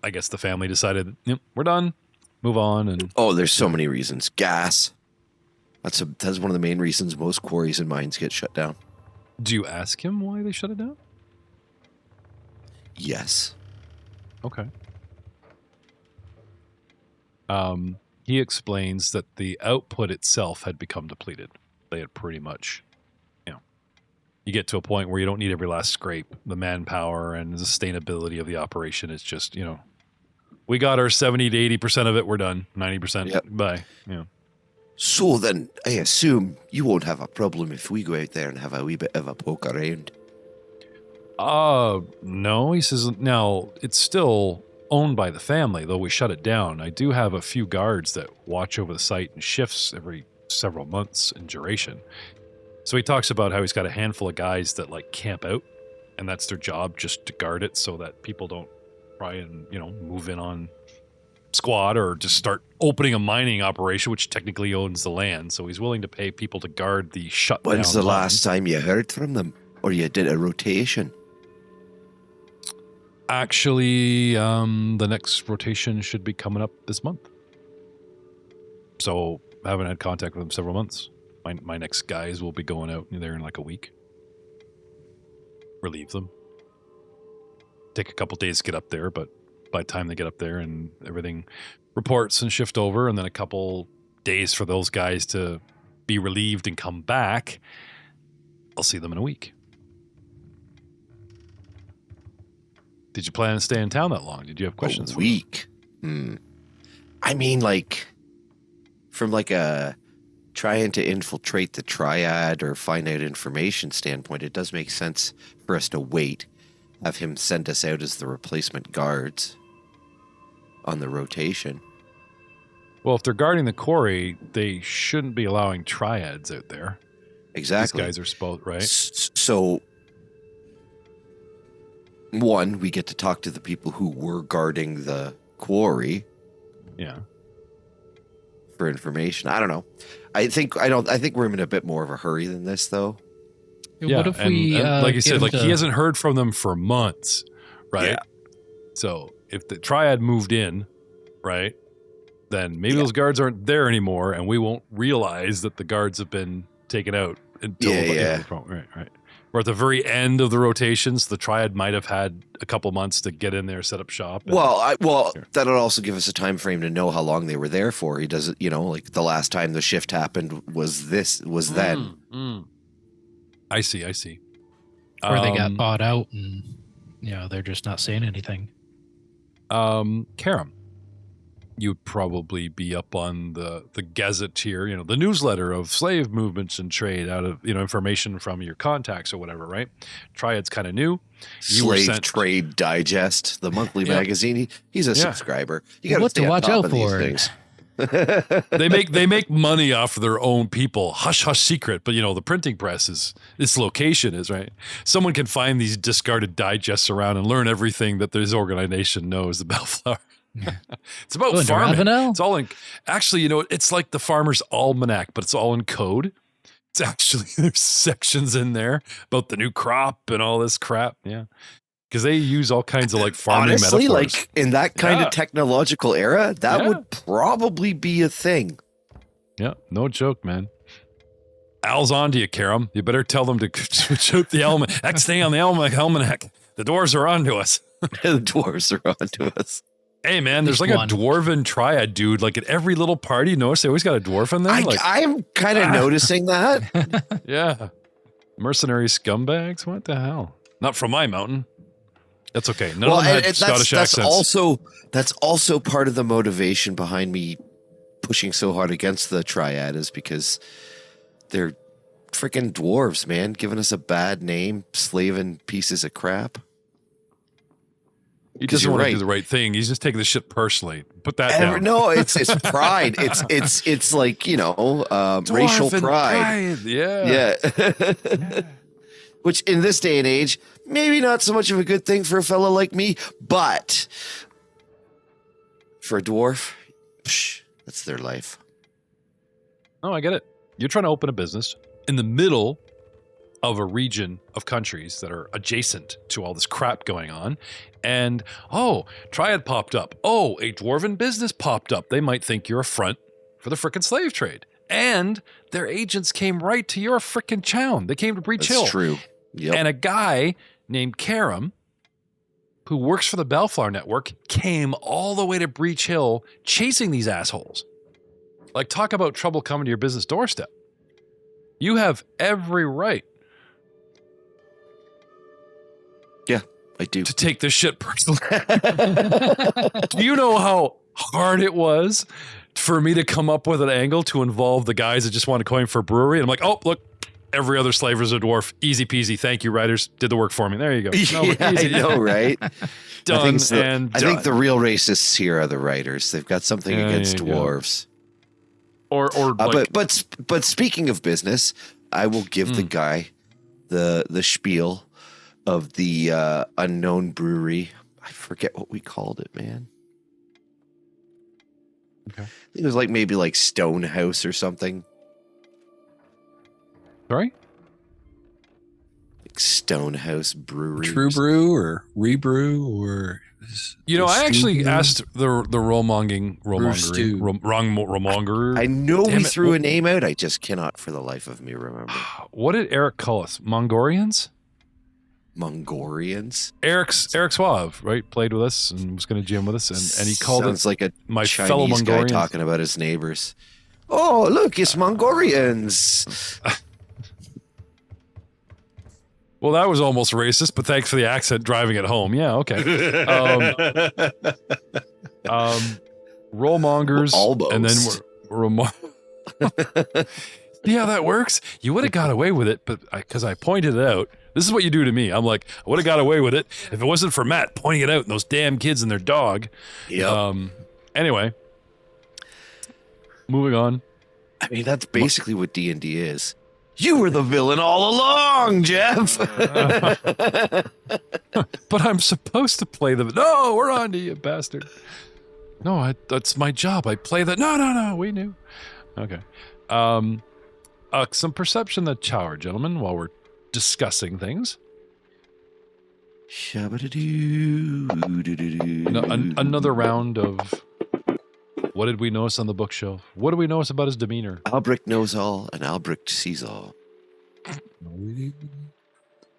I guess the family decided, we're done, move on, and there's so many reasons. Gas. That's one of the main reasons most quarries and mines get shut down. Do you ask him why they shut it down? Yes. Okay. He explains that the output itself had become depleted. They had pretty much, you get to a point where you don't need every last scrape. The manpower and the sustainability of the operation is just, we got our 70 to 80% of it. We're done. 90%. Yep. Bye. So then I assume you won't have a problem if we go out there and have a wee bit of a poke around. No, he says, now it's still owned by the family, though we shut it down. I do have a few guards that watch over the site in shifts every several months in duration. So he talks about how he's got a handful of guys that camp out, and that's their job, just to guard it so that people don't try and, move in on squad or just start opening a mining operation, which technically owns the land. So he's willing to pay people to guard the shut down. When's the last time you heard from them? Or you did a rotation? Actually, the next rotation should be coming up this month. So I haven't had contact with them several months. My next guys will be going out there in a week. Relieve them. Take a couple days to get up there, but by the time they get up there and everything reports and shift over, and then a couple days for those guys to be relieved and come back, I'll see them in a week. Did you plan to stay in town that long? Did you have questions? A week? I mean, from a trying to infiltrate the triad or find out information standpoint, it does make sense for us to wait, have him send us out as the replacement guards on the rotation. Well, if they're guarding the quarry, they shouldn't be allowing triads out there. Exactly. These guys are supposed, right? So, one, we get to talk to the people who were guarding the quarry. Yeah. For information. I don't know. I think we're in a bit more of a hurry than this, though. Yeah, what if we, like you said, he hasn't heard from them for months, right? Yeah. So if the triad moved in, right, then maybe those guards aren't there anymore, and we won't realize that the guards have been taken out until right. Or at the very end of the rotations, the triad might have had a couple months to get in there, set up shop. That'll also give us a time frame to know how long they were there for. He does it, the last time the shift happened was then. I see. Or they got bought out and, they're just not saying anything. Karam, you'd probably be up on the gazetteer, the newsletter of slave movements and trade out of, information from your contacts or whatever, right? Triad's kind of new. Slave Trade Digest, the monthly magazine. He's a subscriber. You got what to watch out for. These things. They make money off of their own people. Hush hush secret, but the printing press is its location is right. Someone can find these discarded digests around and learn everything that this organization knows about flour. It's about farming. It's all in. Actually, it's like the Farmer's Almanac, but it's all in code. It's actually there's sections in there about the new crop and all this crap. Yeah. Because they use all kinds of farming honestly, metaphors. like in that kind of technological era, that would probably be a thing. Yeah, no joke, man. Al's on to you, Karam. You better tell them to switch out the almanac. Next thing on the almanac. The dwarves are on to us. The dwarves are on to us. Hey, man, there's a dwarven triad dude. Like at every little party, notice they always got a dwarf in there. I'm kind of noticing that. Yeah. Mercenary scumbags? What the hell? Not from my mountain. That's okay. None of them had Scottish accents. That's also part of the motivation behind me pushing so hard against the triad is because they're freaking dwarves, man, giving us a bad name, slaving pieces of crap. He doesn't want to do the right thing. He's just taking the shit personally. Put that down. No, it's pride. It's like racial pride. Yeah. Which in this day and age, maybe not so much of a good thing for a fellow like me, but for a dwarf, that's their life. Oh, I get it. You're trying to open a business in the middle of a region of countries that are adjacent to all this crap going on. And, Triad popped up. Oh, a dwarven business popped up. They might think you're a front for the frickin' slave trade. And their agents came right to your frickin' town. They came to Breach Hill. That's true. Yep. And a guy named Karam, who works for the Bellflower Network, came all the way to Breach Hill chasing these assholes. Like, talk about trouble coming to your business doorstep. You have every right. Yeah, I do. To take this shit personally. Do you know how hard it was for me to come up with an angle to involve the guys that just want to coin for a brewery? And I'm like, oh, look, every other slave is a dwarf. Easy peasy. Thank you, writers. Did the work for me. There you go. I know, right? Done I think the real racists here are the writers. They've got something against dwarves. But speaking of business, I will give the guy the spiel of the unknown brewery. I forget what we called it, man. Okay. I think it was maybe Stonehouse or something. Sorry? Stonehouse Brewery. True Brew or Rebrew or... I actually asked the rollmonger. I know we threw a name out. I just cannot for the life of me remember. What did Eric call us? Mongorians? Eric Suave, right? Played with us and was going to gym with us, and he called Sounds like a my Chinese fellow guy Mongorians. talking about his neighbors. Oh, look, it's Mongorians. Well, that was almost racist, but thanks for the accent driving it home. Yeah, okay. Rollmongers, almost. And then see how that works? You would have got away with it, but because I pointed it out. This is what you do to me. I'm like, I would have got away with it if it wasn't for Matt pointing it out and those damn kids and their dog. Yep. Anyway, moving on. I mean, that's basically what D&D is. You were the villain all along, Jeff. But I'm supposed to play the... No, we're on to you, bastard. No, that's my job. I play the... No, we knew. Okay. Some perception that tower, gentlemen, while we're discussing things. Another round of... What did we notice on the bookshelf? What do we notice about his demeanor? Albrecht knows all, and Albrecht sees all.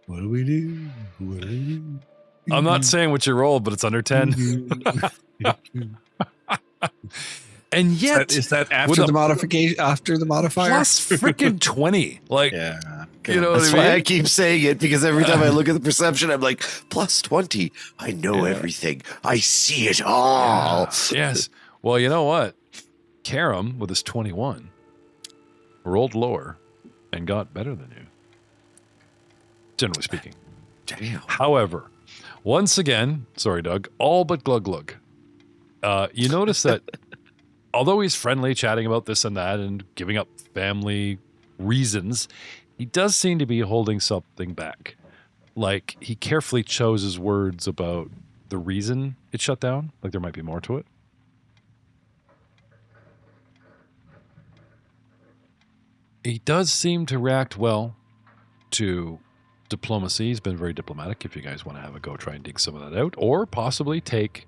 What do we do? I'm not saying what you rolled, but it's under 10. And yet... Is that after the modification? After the modifier? Plus freaking 20. Yeah. You know That's what I mean? why I keep saying it, because every time I look at the perception, I'm like, plus 20. I know everything. I see it all. Yes. Well, you know what? Karam, with his 21, rolled lower and got better than you. Generally speaking. Damn. However, once again, sorry, Doug, all but Glug Glug. You notice that although he's friendly, chatting about this and that and giving up family reasons, he does seem to be holding something back. Like, he carefully chose his words about the reason it shut down. Like, there might be more to it. He does seem to react well to diplomacy. He's been very diplomatic. If you guys want to have a go, try and dig some of that out, or possibly take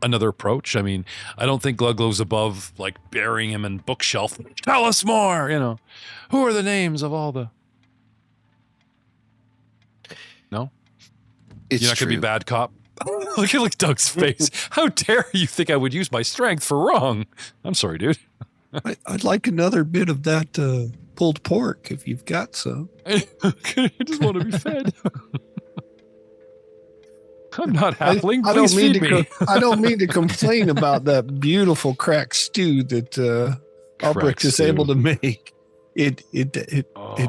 another approach. I mean, I don't think Glugglow's above like burying him in bookshelf. Tell us more, you know. Who are the names of all the... No? It's You're not going to be bad cop? Look at Doug's face. How dare you think I would use my strength for wrong? I'm sorry, dude. I'd like another bit of that pulled pork if you've got some. I just want to be fed. I'm not halfling. Please feed me. I don't mean to complain about that beautiful crack stew that Albrecht is able to make. It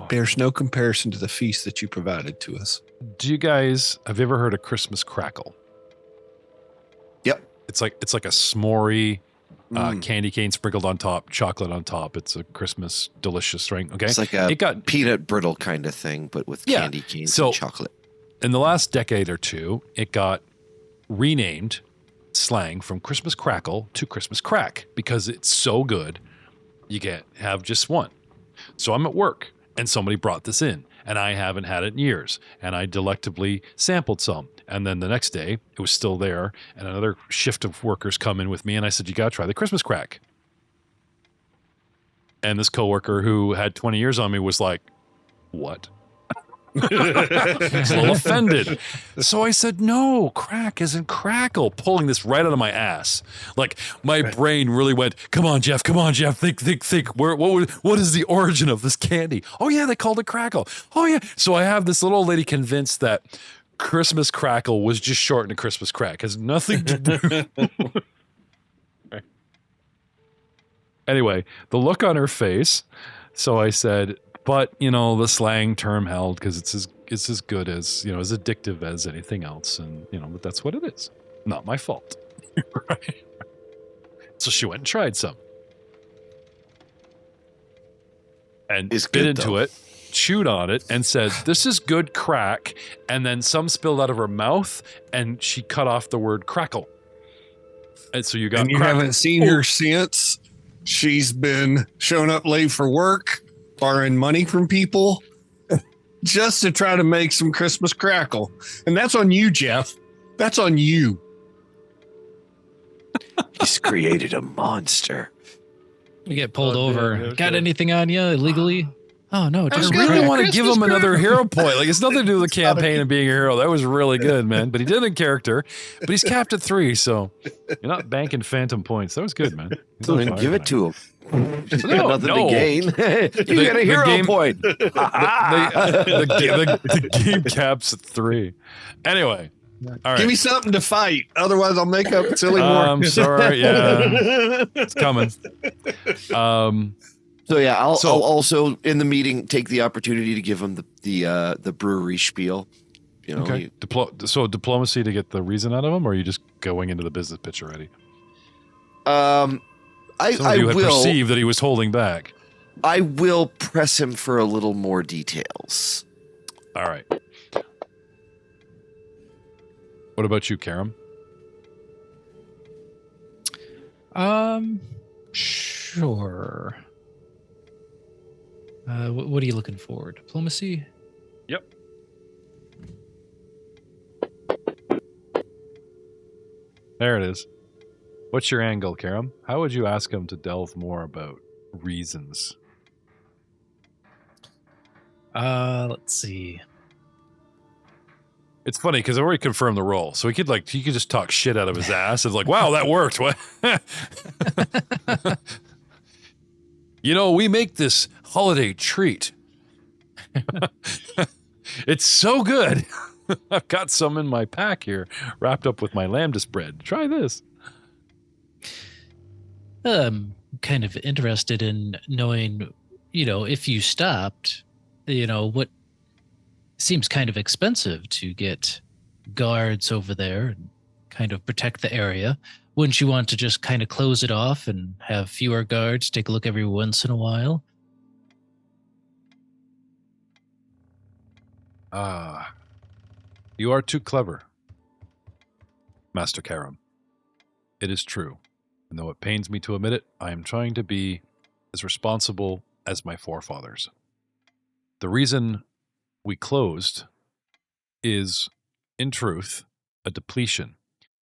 bears no comparison to the feast that you provided to us. Do you guys have you ever heard of Christmas crackle? Yep. It's like a s'more candy cane sprinkled on top, chocolate on top. It's a Christmas delicious drink. Okay, it's like a peanut brittle kind of thing, but with candy canes and chocolate. In the last decade or two, it got renamed slang from Christmas crackle to Christmas crack because it's so good. You have just one. So I'm at work and somebody brought this in and I haven't had it in years. And I delectably sampled some. And then the next day it was still there and another shift of workers come in with me. And I said, you got to try the Christmas crack. And this coworker who had 20 years on me was like, what? I was a little offended. So I said, no, crack isn't crackle. Pulling this right out of my ass. Like my brain really went, come on, Jeff. Think. What is the origin of this candy? Oh yeah, they called it crackle. Oh yeah. So I have this little old lady convinced that Christmas crackle was just shortened to Christmas crack. Has nothing to do. Anyway, the look on her face. So I said, but, the slang term held because it's as good as, as addictive as anything else. And, but that's what it is. Not my fault. Right. So she went and tried some. And bit into it, chewed on it, and said, this is good crack. And then some spilled out of her mouth, and she cut off the word crackle. And so you got... And you haven't seen her since? She's been showing up late for work, borrowing money from people just to try to make some Christmas crackle. And that's on you, Jeff. That's on you. He's created a monster. You get pulled over. Okay. Got anything on you illegally? Oh, no. I really want to give him another hero point. Like, it's nothing to do with the campaign and being a hero. That was really good, man. But he did in character. But he's capped at 3, so you're not banking phantom points. That was good, man. So then give it to him. Nothing to gain. You get a hero point. The game caps at 3. Anyway. All right. Give me something to fight. Otherwise, I'll make up silly more. I'm sorry. Yeah. It's coming. So yeah, I'll also in the meeting take the opportunity to give him the brewery spiel. Okay. So diplomacy to get the reason out of him, or are you just going into the business pitch already? I will perceive that he was holding back. I will press him for a little more details. All right. What about you, Karam? Sure. What are you looking for? Diplomacy? Yep. There it is. What's your angle, Karam? How would you ask him to delve more about reasons? Let's see. It's funny because I already confirmed the role, so he could just talk shit out of his ass. It's like, wow, that worked. What? We make this holiday treat. It's so good. I've got some in my pack here, wrapped up with my lambda bread. Try this. I'm kind of interested in knowing, if you stopped, what seems kind of expensive to get guards over there and kind of protect the area. wouldn't you want to just kind of close it off and have fewer guards, take a look every once in a while? You are too clever, Master Karam. It is true. And though it pains me to admit it, I am trying to be as responsible as my forefathers. The reason we closed is, in truth, a depletion.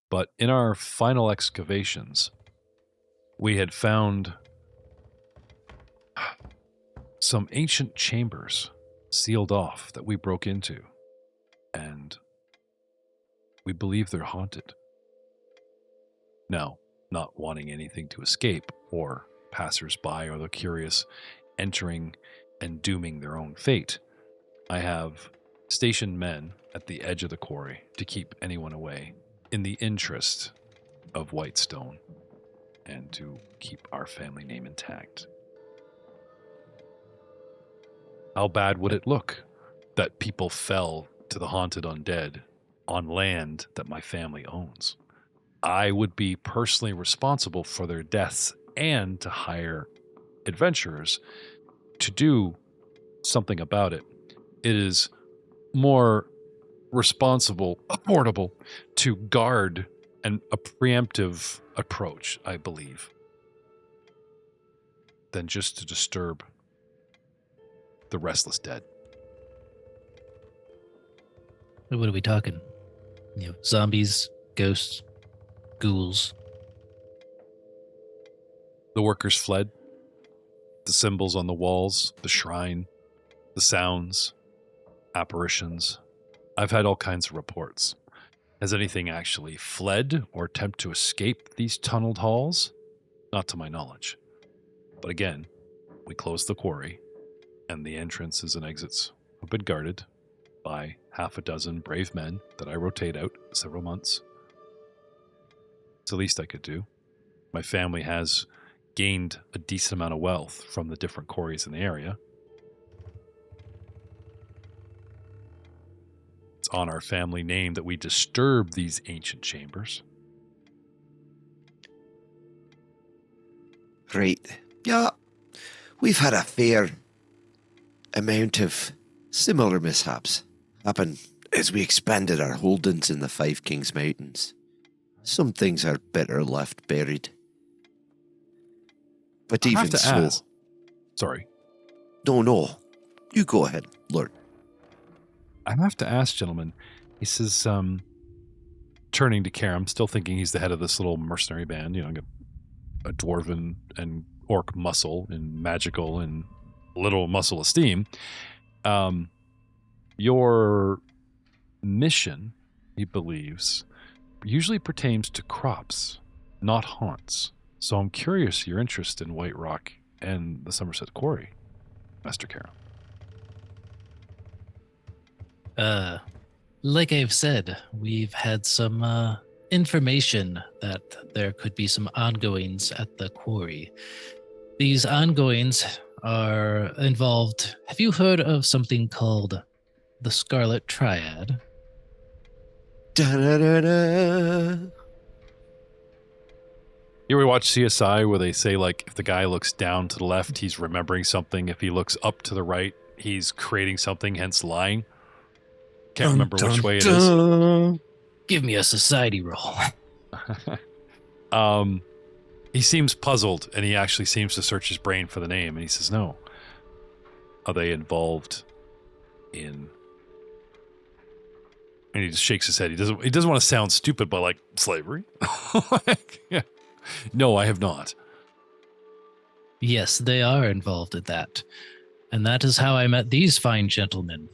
But in our final excavations, we had found some ancient chambers sealed off that we broke into. And we believe they're haunted. Now, not wanting anything to escape, or passers-by or the curious entering and dooming their own fate, I have stationed men at the edge of the quarry to keep anyone away in the interest of Whitestone and to keep our family name intact. How bad would it look that people fell to the haunted undead on land that my family owns? I would be personally responsible for their deaths and to hire adventurers to do something about it. It is more affordable to guard and a preemptive approach, I believe, than just to disturb the restless dead. What are we talking? Zombies, ghosts, ghouls. The workers fled. The symbols on the walls, the shrine, the sounds, apparitions. I've had all kinds of reports. Has anything actually fled or attempted to escape these tunneled halls? Not to my knowledge. But again, we closed the quarry, and the entrances and exits have been guarded by half a dozen brave men that I rotate out several months. It's the least I could do. My family has gained a decent amount of wealth from the different quarries in the area. It's on our family name that we disturb these ancient chambers. Right. Yeah, we've had a fair amount of similar mishaps happen as we expanded our holdings in the Five Kings Mountains. Some things are better left buried. But I even have to so... ask. Sorry. No. You go ahead, Lord. I have to ask, gentlemen. He says, turning to Karam, still thinking he's the head of this little mercenary band, a dwarven and orc muscle and magical and little muscle esteem. Your mission, he believes, usually pertains to crops, not haunts. So I'm curious your interest in White Rock and the Somerset Quarry, Master Karam. Like I've said, we've had some information that there could be some ongoings at the quarry. These ongoings are involved. Have you heard of something called the Scarlet Triad? Da-da-da-da. You ever watch CSI where they say, like, if the guy looks down to the left, he's remembering something. If he looks up to the right, he's creating something, hence lying? Can't remember which way it is. Give me a society roll. He seems puzzled, and he actually seems to search his brain for the name, and he says, no. Are they involved in... And he just shakes his head. He doesn't want to sound stupid, but like, slavery? Yeah. No, I have not. Yes, they are involved in that. And that is how I met these fine gentlemen.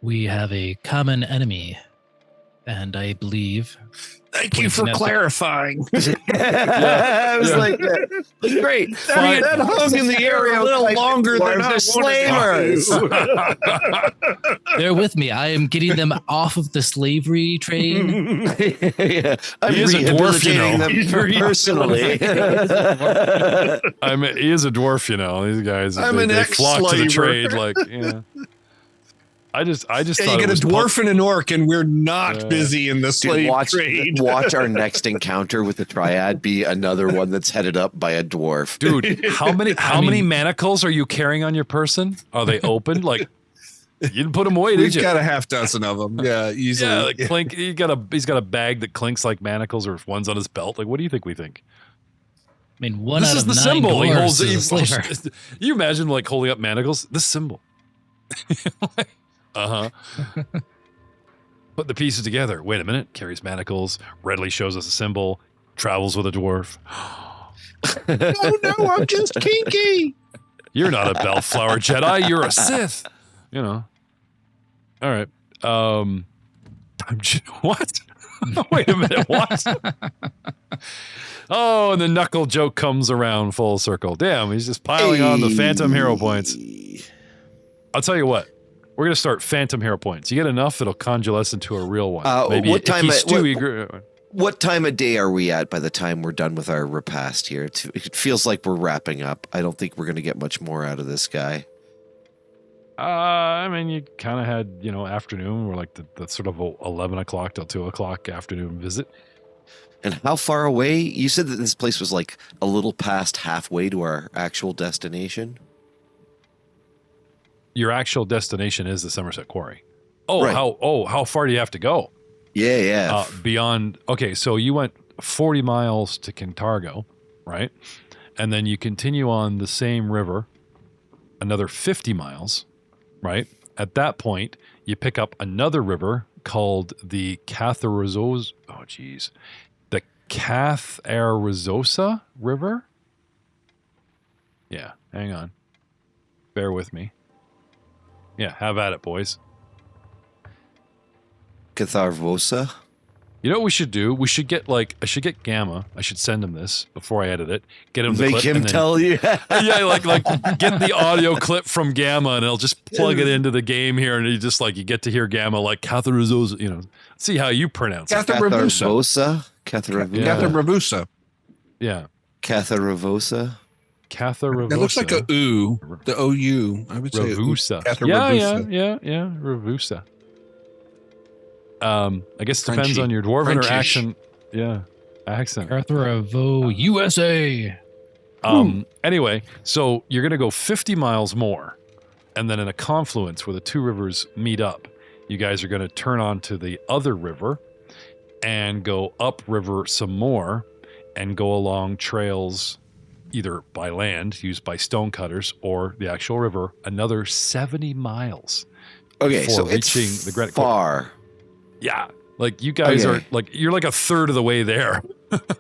We have a common enemy, and I believe... Thank you for clarifying. I was like, great. That hung in the area a little longer than the slavers. They're with me. I am getting them off of the slavery train. Yeah, I'm He is a dwarf, them personally. He is a dwarf, These guys, I'm an they flock to the ex-slaver. trade, like, yeah. I just Yeah, thought you it get a was dwarf and an orc, and we're not busy in the slave trade. Watch our next encounter with the triad be another one that's headed up by a dwarf. Dude, how many manacles are you carrying on your person? Are they open? Like, you didn't put them away, did you? We've got a half dozen of them. Yeah, easily. Yeah, like clink. He's got a bag that clinks like manacles, or if one's on his belt. Like, what do you think we think? I mean, one This out is of the 9 symbol. He holds dwarves is a slaver. You imagine like holding up manacles? This symbol. Put the pieces together. Wait a minute. Carries manacles. Readily shows us a symbol. Travels with a dwarf. No, I'm just kinky. You're not a Bellflower Jedi. You're a Sith. You know. All right. What? Wait a minute. What? Oh, and the knuckle joke comes around full circle. Damn, he's just piling on the phantom hero points. I'll tell you what. We're going to start phantom hero points. You get enough, it'll conjure us into a real one. Maybe what time of day are we at by the time we're done with our repast here? It feels like we're wrapping up. I don't think we're going to get much more out of this guy. I mean, you kind of had, afternoon. We're like the sort of 11 o'clock till 2 o'clock afternoon visit. And how far away? You said that this place was like a little past halfway to our actual destination. Your actual destination is the Somerset Quarry. Oh, right. How far do you have to go? Yeah. Beyond. Okay, so you went 40 miles to Kintargo, right? And then you continue on the same river, another 50 miles, right? At that point, you pick up another river called the Catharazosa. Oh, geez. The Catharazosa River? Yeah, hang on. Bear with me. Yeah, have at it, boys. Catharvosa? You know what we should do? We should get I should get Gamma. I should send him this before I edit it. Get him the Make clip him and then, tell you. yeah, like get the audio clip from Gamma and I'll just plug it into the game here and you just you get to hear Gamma like Catharazosa, see how you pronounce it. Catharvosa? Catharavosa. Yeah. Catharavosa? Catharavosa. It looks like a U. The OU. I would say Ravusa. Yeah. Ravusa. I guess it depends on your dwarven or accent. Yeah. Accent. Catharavo, USA. Anyway, so you're going to go 50 miles more. And then in a confluence where the two rivers meet up, you guys are going to turn onto the other river and go upriver some more and go along trails either by land used by stonecutters or the actual river, another 70 miles. Okay, so reaching it's the Great far. Yeah, you guys are you're a third of the way there,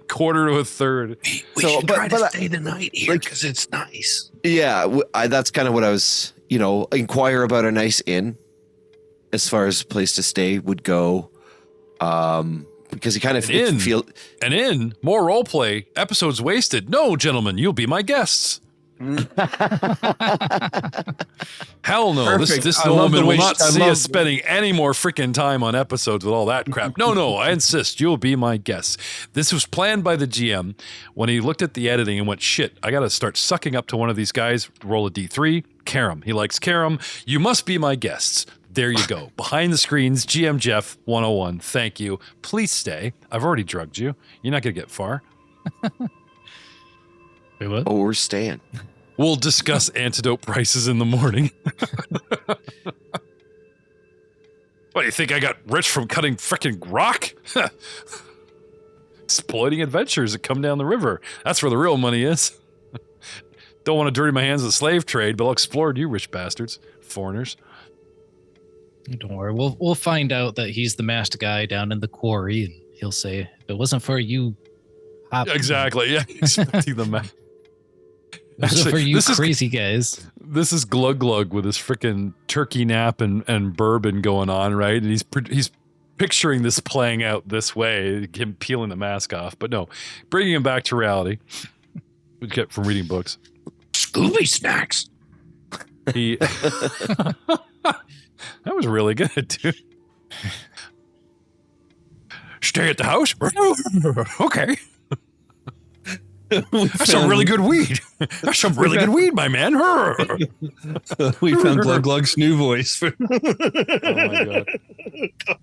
quarter to a third. We should try to stay the night here because it's nice. Yeah, that's kind of what I was, inquire about a nice inn as far as a place to stay would go. Because you kind of feel an inn, more roleplay, episodes wasted. No, gentlemen, you'll be my guests. Hell no. Perfect. This woman will not see us spending any more freaking time on episodes with all that crap. No, I insist. You'll be my guests. This was planned by the GM when he looked at the editing and went, shit, I got to start sucking up to one of these guys, roll a D3, Karam. He likes Karam. You must be my guests. There you go. Behind the screens, GM Jeff 101. Thank you. Please stay. I've already drugged you. You're not going to get far. Wait, what? Oh, we're staying. We'll discuss antidote prices in the morning. What, do you think I got rich from cutting frickin' rock? Exploiting adventures that come down the river. That's where the real money is. Don't want to dirty my hands with the slave trade, but I'll explore you rich bastards. Foreigners. Don't worry. We'll find out that he's the masked guy down in the quarry, and he'll say, if it wasn't for you... Exactly, yeah. Expecting the map. For you crazy guys. This is Glug Glug with his freaking turkey nap and bourbon going on, right? And he's picturing this playing out this way, him peeling the mask off. But no, bringing him back to reality. We get from reading books. Scooby snacks. That was really good, dude. Stay at the house? Okay. That's some really good weed. That's some really good weed, my man. We found Glug Glug's new voice. Oh my God.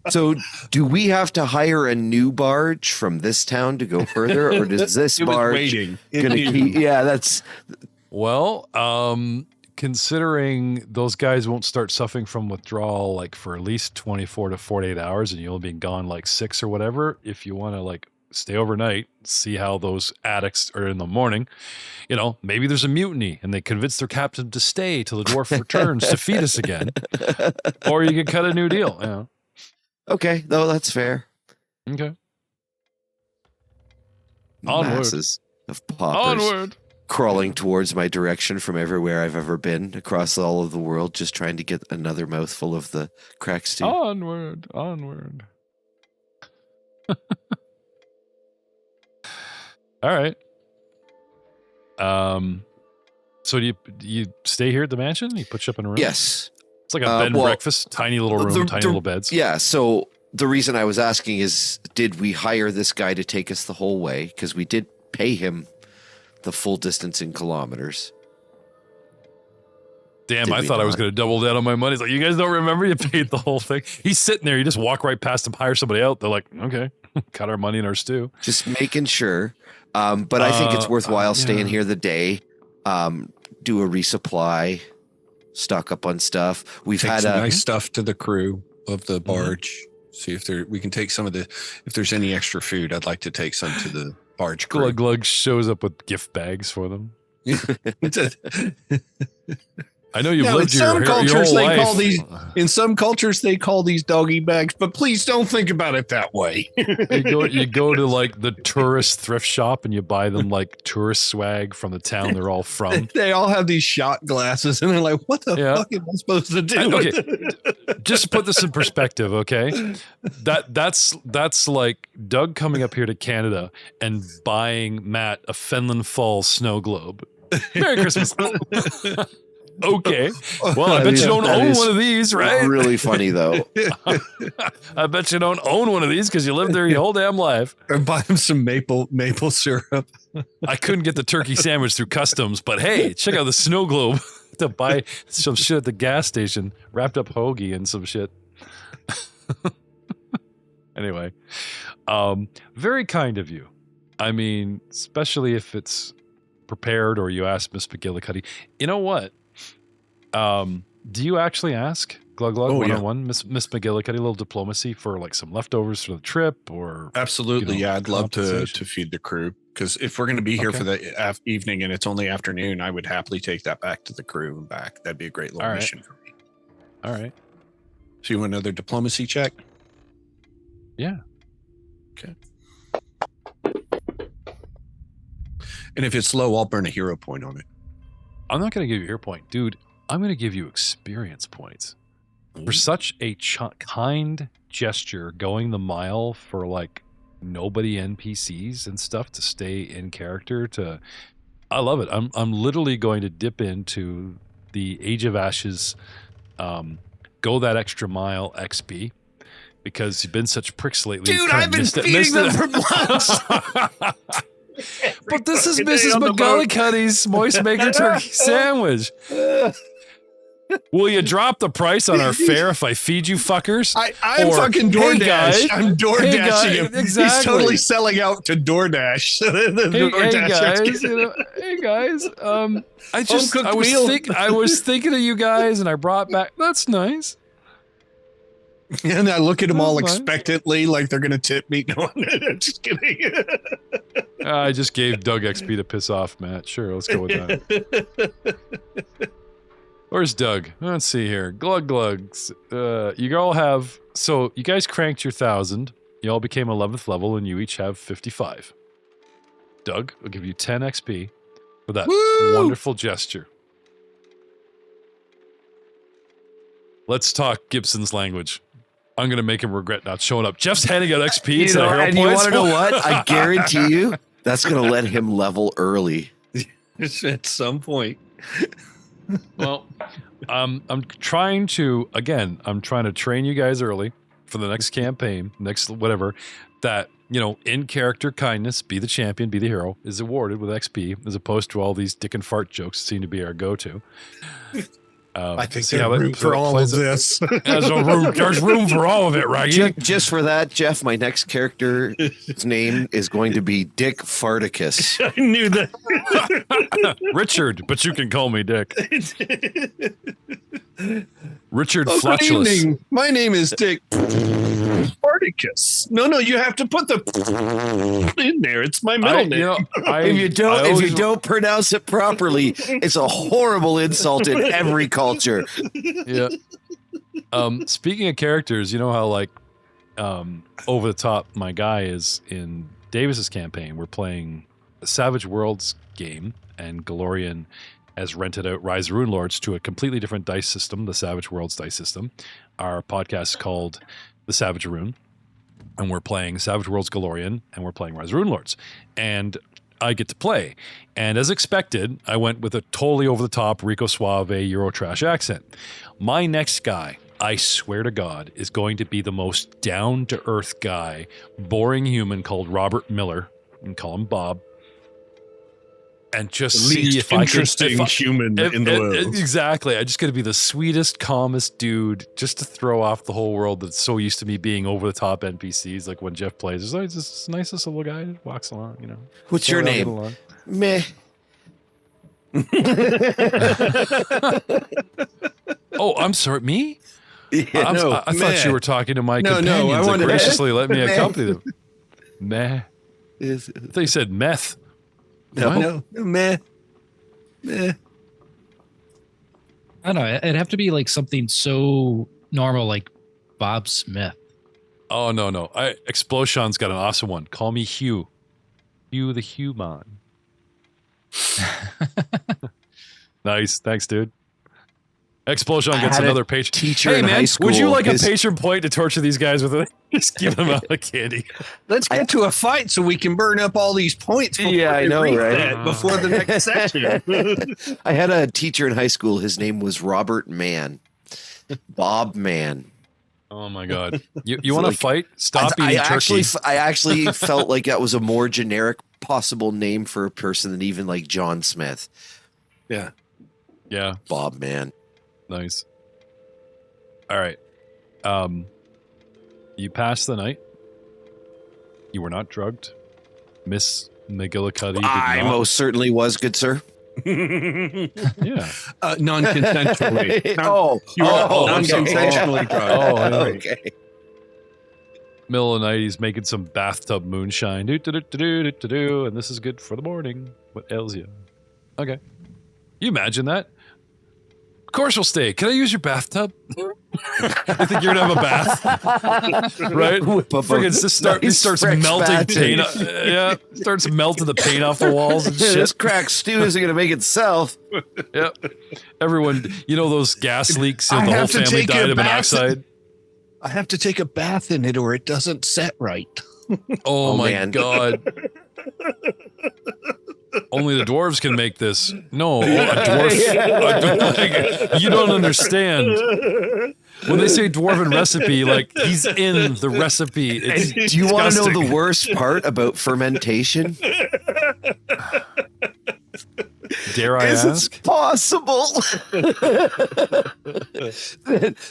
So do we have to hire a new barge from this town to go further, or does this barge gonna keep? Yeah, that's. Well, considering those guys won't start suffering from withdrawal like for at least 24 to 48 hours, and you'll be gone like 6 or whatever. If you want to like stay overnight, see how those addicts are in the morning, maybe there's a mutiny and they convince their captain to stay till the dwarf returns to feed us again, or you can cut a new deal. Okay, no, that's fair. Okay. Masses of poppers. Onward. Crawling towards my direction from everywhere I've ever been across all of the world, just trying to get another mouthful of the crack stew. Onward. All right. So do you stay here at the mansion? You put you up in a room? Yes. It's like a bed and breakfast, tiny little room, tiny little beds. Yeah. So the reason I was asking is, did we hire this guy to take us the whole way? Because we did pay him the full distance in kilometers. Damn, I thought I was going to double down on my money. It's like, you guys don't remember you paid the whole thing? He's sitting there. You just walk right past him, hire somebody out. They're like, okay, got our money in our stew. Just making sure. But I think it's worthwhile staying here the day, do a resupply, stock up on stuff. We've take had some nice stuff to the crew of the barge. See if we can take some of if there's any extra food, I'd like to take some to the barge crew. Glug Glug shows up with gift bags for them. I know you've lived your whole life. In some cultures, they call these doggy bags, but please don't think about it that way. You go to like the tourist thrift shop and you buy them like tourist swag from the town they're all from. They all have these shot glasses and they're like, what the fuck am I supposed to do? Okay. Just to put this in perspective, okay? That's like Doug coming up here to Canada and buying Matt a Fenland Falls snow globe. Merry Christmas. Okay. Well, I bet you don't own one of these, right? Really funny, though. I bet you don't own one of these because you lived there your whole damn life. Or buy him some maple syrup. I couldn't get the turkey sandwich through customs, but hey, check out the snow globe to buy some shit at the gas station, wrapped up hoagie and some shit. Anyway, very kind of you. I mean, especially if it's prepared or you ask Miss McGillicuddy. You know what? Do you actually ask Glug Glug one-on-one, Miss McGillicuddy, a little diplomacy for like some leftovers for the trip, or absolutely, I'd love to feed the crew, because if we're going to be here for the evening and it's only afternoon, I would happily take that back to the crew and back. That'd be a great little mission for me. All right. So you want another diplomacy check? Yeah. Okay. And if it's low, I'll burn a hero point on it. I'm not going to give you a hero point, dude. I'm going to give you experience points for such a kind gesture, going the mile for like nobody NPCs and stuff to stay in character. I love it. I'm literally going to dip into the Age of Ashes, go that extra mile XP, because you've been such pricks lately. Dude, I've been feeding them for months. But this is Mrs. McGillicuddy's Moist Maker Turkey Sandwich. Will you drop the price on our fare if I feed you fuckers? I'm fucking DoorDash. Hey guys, I'm DoorDashing him. Exactly. He's totally selling out to DoorDash. Hey guys. I was thinking of you guys, and I brought back. That's nice. And I look at them all expectantly, like they're going to tip me. No, I'm just kidding. I just gave Doug XP to piss off Matt. Sure, let's go with that. Where's Doug? Let's see here. Glug Glugs. You all have... So, you guys cranked your 1,000. You all became 11th level, and you each have 55. Doug, I'll give you 10 XP for that wonderful gesture. Let's talk Gibson's language. I'm going to make him regret not showing up. Jeff's handing out XP instead of hero points. You want to know what? I guarantee you that's going to let him level early. At some point. Well, I'm trying to train you guys early. for the next campaign, next whatever, that, in character kindness, be the champion, be the hero, is awarded with XP, as opposed to all these dick and fart jokes that seem to be our go-to. I think there's room for all of this. There's room for all of it, right? Just for that, Jeff, my next character's name is going to be Dick Farticus. I knew that. Richard, but you can call me Dick. Richard Good Flatulous. evening. My name is Dick Farticus. No, you have to put the in there. It's my middle name. If you don't pronounce it properly, it's a horrible insult in every culture. Yeah. Speaking of characters, you know how over the top my guy is in Davis's campaign. We're playing a Savage Worlds game, and Galorian has rented out Rise of Rune Lords to a completely different dice system, the Savage Worlds dice system. Our podcast is called The Savage Rune, and we're playing Savage Worlds Galorian, and we're playing Rise of Rune Lords. And I get to play. And as expected, I went with a totally over-the-top Rico Suave Eurotrash accent. My next guy, I swear to God, is going to be the most down-to-earth guy, boring human called Robert Miller. You can call him Bob. And just see if interesting human in the world. Exactly. I just got to be the sweetest, calmest dude, just to throw off the whole world that's so used to me being over the top NPCs. Like when Jeff plays, it's like this nicest little guy that walks along. What's your name? Meh. Oh, I'm sorry. Me? Yeah, I thought you were talking to my companions I wanted that graciously let me accompany them. Meh. I thought you said meth. No, meh. I don't know. It'd have to be like something so normal, like Bob Smith. Oh, no. Explosion's got an awesome one. Call me Hugh. Hugh the Human. Nice. Thanks, dude. Explosion gets another patron. Teacher in high school. Would you like a patron point to torture these guys with it? Just give them out of candy. Let's get to a fight so we can burn up all these points. Yeah, I know, right? Before the next session. I had a teacher in high school. His name was Robert Mann. Bob Mann. Oh my God! You want to fight? Stop eating turkey. I actually felt like that was a more generic possible name for a person than even like John Smith. Yeah. Bob Mann. Nice. All right. You passed the night. You were not drugged. Miss McGillicuddy did I not. most certainly was, good sir. Yeah. Non-consensually. Non-consensually drugged. Okay. Middle of the night, he's making some bathtub moonshine. Do, and this is good for the morning. What ails you? Okay. You imagine that? Of course we'll stay. Can I use your bathtub? I think you're gonna have a bath, right? Friggin' starts melting paint. Starts melting the paint off the walls and shit. This cracked stew isn't gonna make itself. Yep. Everyone, those gas leaks and the whole family died of monoxide. I have to take a bath in it, or it doesn't set right. Oh my man. God. Only the dwarves can make this. No, a dwarf. You don't understand. When they say dwarven recipe, like he's in the recipe. It's Do you want to know the worst part about fermentation? Dare I ask? It's possible.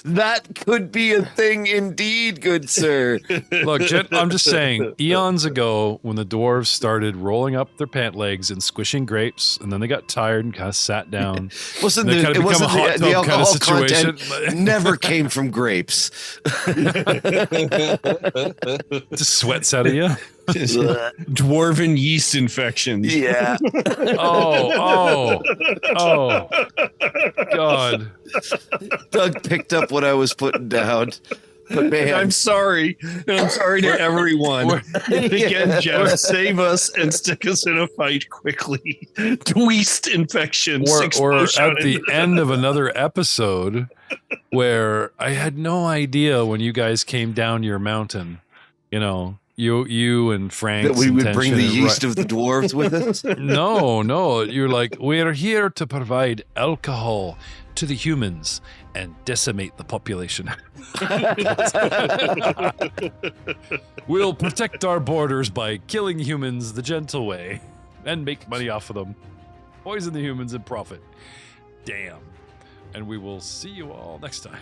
That could be a thing indeed, good sir. Look, I'm just saying, eons ago, when the dwarves started rolling up their pant legs and squishing grapes, and then they got tired and kind of sat down. Wasn't the alcohol content never came from grapes. Just sweats out of you. Dwarven yeast infections. Yeah. Oh, God. Doug picked up what I was putting down. But man, I'm sorry. I'm sorry to everyone. Again, Jeff, save us and stick us in a fight quickly. Yeast infections. Or at the end of another episode where I had no idea when you guys came down your mountain, You and Frank. That we would bring the yeast of the dwarves with us? No. You're like, we're here to provide alcohol to the humans and decimate the population. We'll protect our borders by killing humans the gentle way and make money off of them. Poison the humans and profit. Damn. And we will see you all next time.